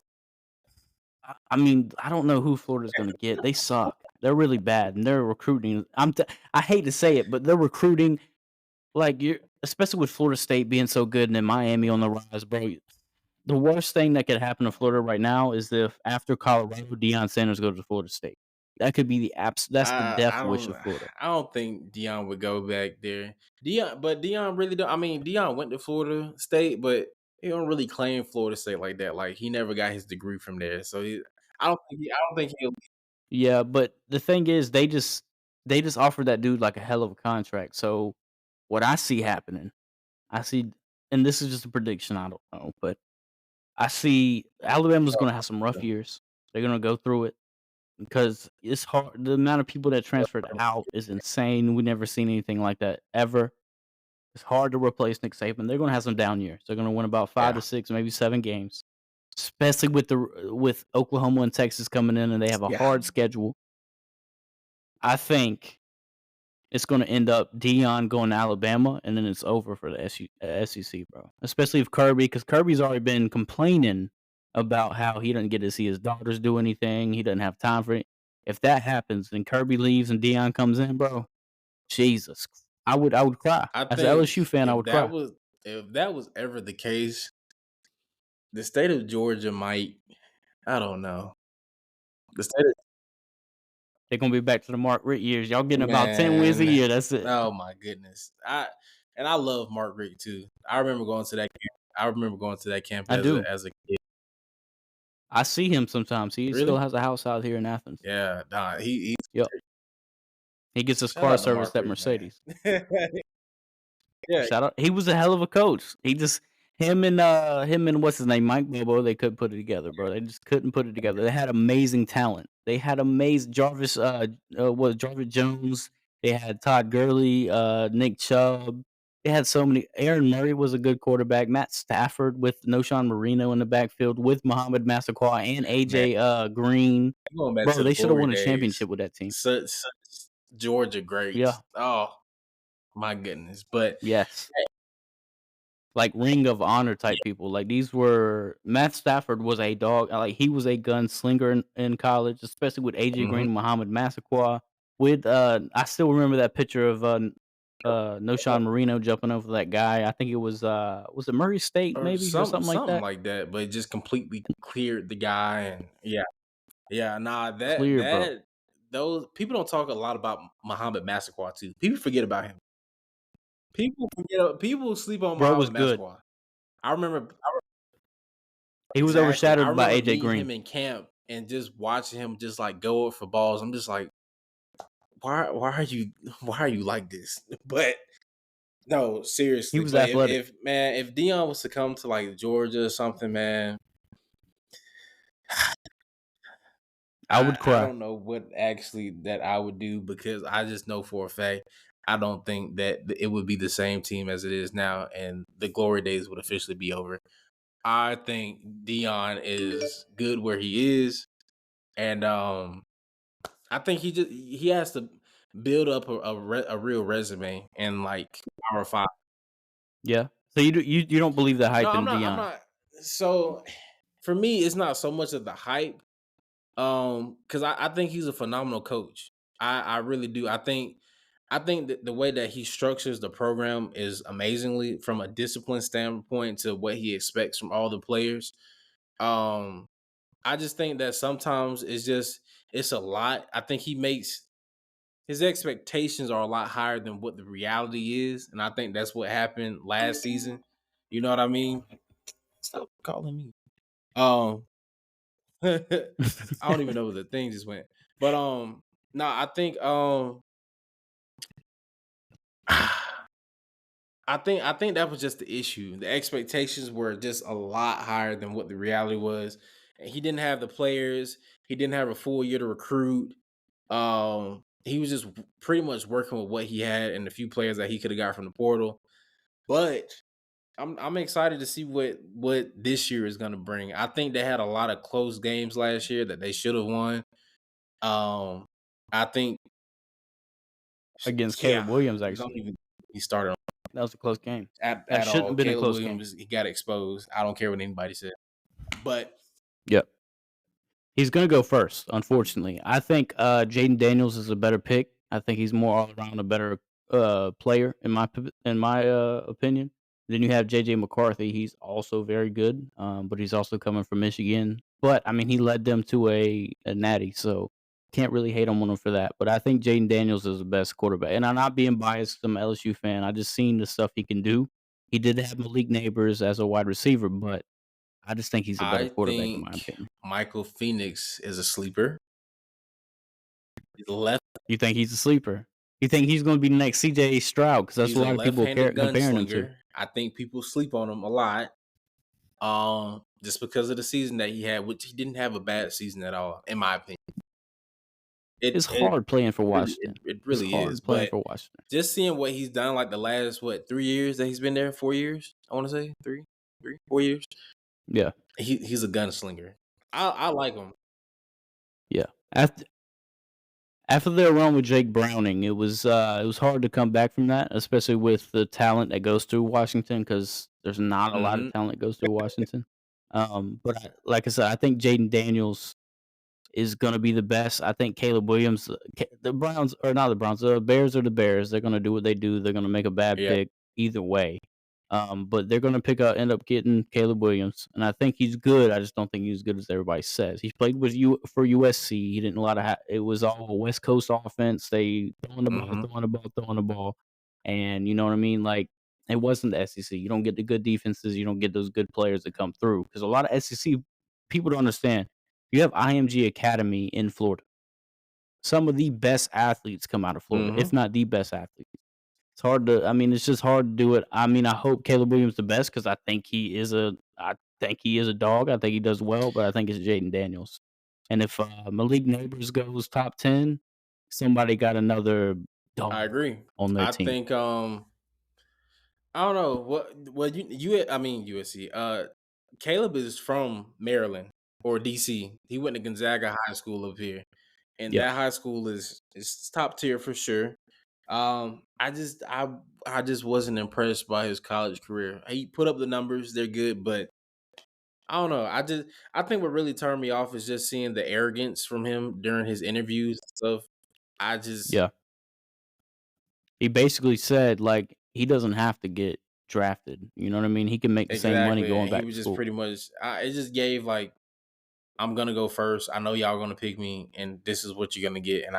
I mean, I don't know who Florida's gonna get. They suck. They're really bad, and they're recruiting. I hate to say it, but they're recruiting like you're especially with Florida State being so good and then Miami on the rise, bro. The worst thing that could happen to Florida right now is if after Colorado, Deion Sanders goes to Florida State. That could be that's the death wish of Florida. I don't think Dion would go back there. Dion really don't. I mean, Dion went to Florida State, but he don't really claim Florida State like that. Like he never got his degree from there, so I don't think he'll. Yeah, but the thing is, they just offered that dude like a hell of a contract. So what I see happening, I see, and this is just a prediction. I don't know, but I see Alabama's gonna have some rough years. They're gonna go through it because it's hard. The amount of people that transferred out is insane. We never seen anything like that ever. It's hard to replace Nick Saban. They're gonna have some down years. They're gonna win about five Yeah, to six, maybe 7 games, especially with Oklahoma and Texas coming in, and they have a yeah. hard schedule. I think it's gonna end up Dion going to Alabama, and then it's over for the SEC, bro. Especially if because Kirby's already been complaining about how he doesn't get to see his daughters do anything. He doesn't have time for it. If that happens, and Kirby leaves and Dion comes in, bro, Jesus, I would cry. I As an think LSU fan, I would cry. if that was ever the case, the state of Georgia might. I don't know. The state of They're gonna be back to the Mark Richt years. Y'all getting about 10 wins a Man, year. That's it. oh my goodness. And I love Mark Richt too. I remember going to that camp. I remember going to that camp I do. as a kid. I see him sometimes. He still Really? has a house out here in Athens. Yeah, nah, he's Yep. He gets his shout car out to serviced Mark at Richt, man. Mercedes. Yeah. Shout out, he was a hell of a coach. He just him and what's his name, Mike Bobo, they couldn't put it together, bro. They just couldn't put it together. They had amazing talent. They had amazing Jarvis Jones. They had Todd Gurley, Nick Chubb. They had so many. Aaron Murray was a good quarterback. Matt Stafford with Noshawn Marino in the backfield with Muhammad Massaquoi and Man, AJ Green. going back Bro, to the they should have glory won a days, championship with that team. such Georgia Yeah. greats. Oh my goodness. But Yes. Like Ring of Honor type people. Like these were Matt Stafford was a dog. Like he was a gunslinger in college, especially with AJ mhm. Green and Muhammad Massaquoi. With I still remember that picture of Noshawn Marino jumping over that guy. I think it was it Murray State Or maybe or something like something that. like that, but it just completely cleared the guy and yeah. Yeah, nah, Clear, bro. those people don't talk a lot about Muhammad Massaquoi too. People forget about him. People sleep on Bro was Muhammad good. Massaquoi. I remember He was exactly. I overshadowed by remember AJ meeting Green. him in camp and just watching him just like go up for balls. I'm just like, why are you why are you like this? But no, He seriously. was But athletic. if Dion was to come to like Georgia or something, man, I would I cry don't know what actually that I would do because I just know for a fact I don't think that it would be the same team as it is now, and the glory days would officially be over. I think Dion is good where he is, and I think he has to build up a real resume and like Power Five. Yeah. So you don't believe the No, hype in I'm Dion not. So for me, it's not so much of the hype. Because I think he's a phenomenal coach. I really do. I think that the way that he structures the program is amazingly from a discipline standpoint to what he expects from all the players. Um, I just think that sometimes it's a lot. I think he makes his expectations are a lot higher than what the reality is, and I think that's what happened last season. You know what I mean? Stop calling me. Um, I don't even know where the thing just went. But no, I think I think that was just the issue. The expectations were just a lot higher than what the reality was. And he didn't have the players. He didn't have a full year to recruit. He was just pretty much working with what he had and the few players that he could have got from the portal. But I'm excited to see what this year is going to bring. I think they had a lot of close games last year that they should have won. Um, I think against yeah, Caleb Williams. don't Actually, even he started that was a close game. That at shouldn't all. have been a Caleb close game. Williams, he got exposed. I don't care what anybody said. But Yep. He's gonna go first, unfortunately. I think, Jaden Daniels is a better pick. I think he's more all around a better, player in my, opinion. Then you have JJ McCarthy, he's also very good, but he's also coming from Michigan. But, I mean, he led them to a natty, so can't really hate on him for that. But I think Jaden Daniels is the best quarterback, and I'm not being biased 'cause I'm a LSU fan, I just seen the stuff he can do. He did have Malik Neighbors as a wide receiver, but I just think he's a better I quarterback in my think opinion. Michael Phoenix is a sleeper. He's a left You think he's a sleeper? You think he's gonna be the next CJ Stroud? Because that's he's a a lot of people left-handed comparing him to. gunslinger. I think people sleep on him a lot. Just because of the season that he had, which he didn't have a bad season at all, in my opinion. It's hard playing for Washington. It It's really is. hard playing But for Washington. just seeing what he's done like the last 3 years that he's been there, 4 years, I want to say 4 years. Yeah, He's a gunslinger. I like him. yeah. After their run with Jake Browning, it was hard to come back from that, especially with the talent that goes through Washington. Because there's not a lot of Hmm. talent that goes through Washington. But like I said, I think Jaden Daniels is gonna be the best. I think Caleb Williams, the Browns or not the Browns, the Bears are the Bears. They're gonna do what they do. They're gonna make a bad Yeah. pick either way. But they're gonna end up getting Caleb Williams, and I think he's good. I just don't think he's as good as everybody says. He played with you for USC. He didn't a lot of. It was all West Coast offense. They throwing the ball, Hmm. throwing the ball, throwing the ball, and you know what I mean. Like It wasn't the SEC. You don't get the good defenses. You don't get those good players that come through because a lot of SEC people don't understand. You have IMG Academy in Florida. Some of the best athletes come out of Florida, if Mhm. not the best athletes. It's hard to I mean, it's just hard to do it. I mean, I hope Caleb Williams the best because I think he is a dog. I think he does well, but I think it's Jaden Daniels. And if, Malik Neighbors goes top 10, somebody got another I dog agree. on their I team. think, I don't know what you I mean USC. Caleb is from Maryland or DC. He went to Gonzaga High School up here, and Yeah, that high school is top tier for sure. I just wasn't impressed by his college career. He put up the numbers; they're good, but I don't know. I think what really turned me off is just seeing the arrogance from him during his interviews and stuff. I just yeah. He basically said, like, he doesn't have to get drafted, you know what I mean? He can make the same money exactly, going and he back to was just school. pretty much. It just gave like I'm gonna go first. I know y'all gonna pick me, and this is what you're gonna get. And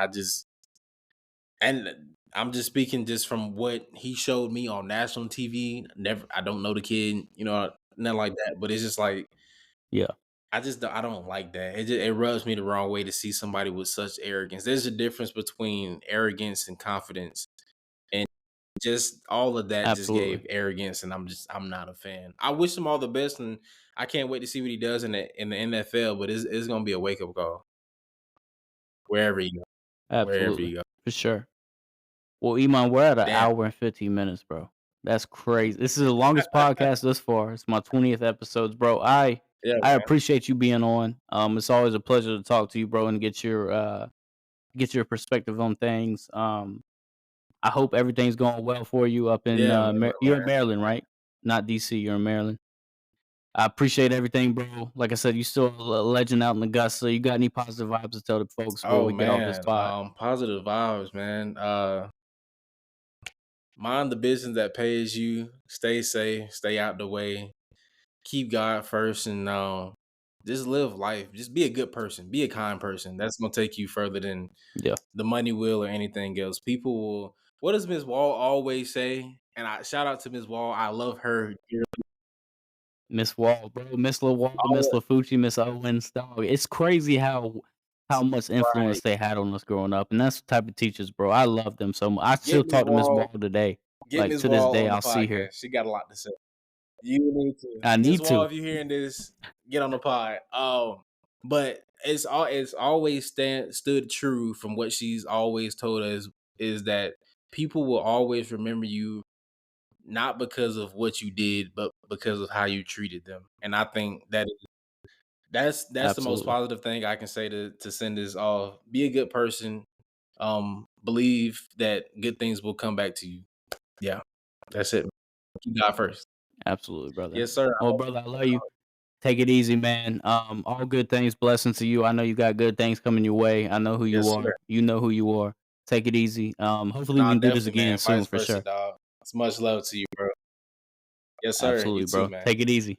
I'm just speaking just from what he showed me on national TV. Never, I don't know the kid, nothing like that. But it's just like Yeah, I don't like that. It rubs me the wrong way to see somebody with such arrogance. There's a difference between arrogance and confidence, and just all of that just absolutely, gave arrogance, and I'm not a fan. I wish him all the best, and I can't wait to see what he does in the NFL. But it's gonna be a wake up call wherever you go, wherever absolutely, you go. for sure. Well, Iman, we're at an Damn. hour and 15 minutes, bro. That's crazy. This is the longest podcast thus far. It's my 20th episodes, bro. Yeah, I man. appreciate you being on. It's always a pleasure to talk to you, bro, and get your perspective on things. I hope everything's going well for you up in Yeah, man. You're in Maryland, right? Not DC. You're in Maryland. I appreciate everything, bro. Like I said, you still a legend out in Augusta. You got any positive vibes to tell the folks before Oh we get off this man, spot? positive vibes, man. Mind the business that pays you. Stay safe. Stay out the way. Keep God first, and just live life. Just be a good person. Be a kind person. That's gonna take you further than Yeah. the money will or anything else. People will. What does Miss Wall always say? And I shout out to Miss Wall. I love her dearly. Miss Wall, bro, Miss Lil Wall, Miss Always, Lafucci, Miss Owens, dog. It's crazy how much influence right. they had on us growing up, and that's the type of teachers, bro. I love them so much. I still Get Miss talk to Miss Wall Wall. today. Get Like Miss to this Wall day, on the I'll see her. podcast. She got a lot to say. You need to. I Miss need Wall, to. if you're hearing this, get on the pod. But it's always stood true from what she's always told us is that people will always remember you not because of what you did, but because of how you treated them. And I think that's the most Absolutely, positive thing I can say to send this off. Be a good person. Believe that good things will come back to you. Yeah, that's it. Keep God first. absolutely, brother. Yes, sir. I Well, hope brother, I love you. Take it easy, man. All good things, blessings to you. I know you got good things coming your way. I know who you Yes, sir. are. You know who you are. Take it easy. Hopefully we Nah, can do this definitely, again man. soon Vice for versa, sure. dog. It's much love to you, bro. Yes, sir. You Absolutely, too, bro. man. Take it easy.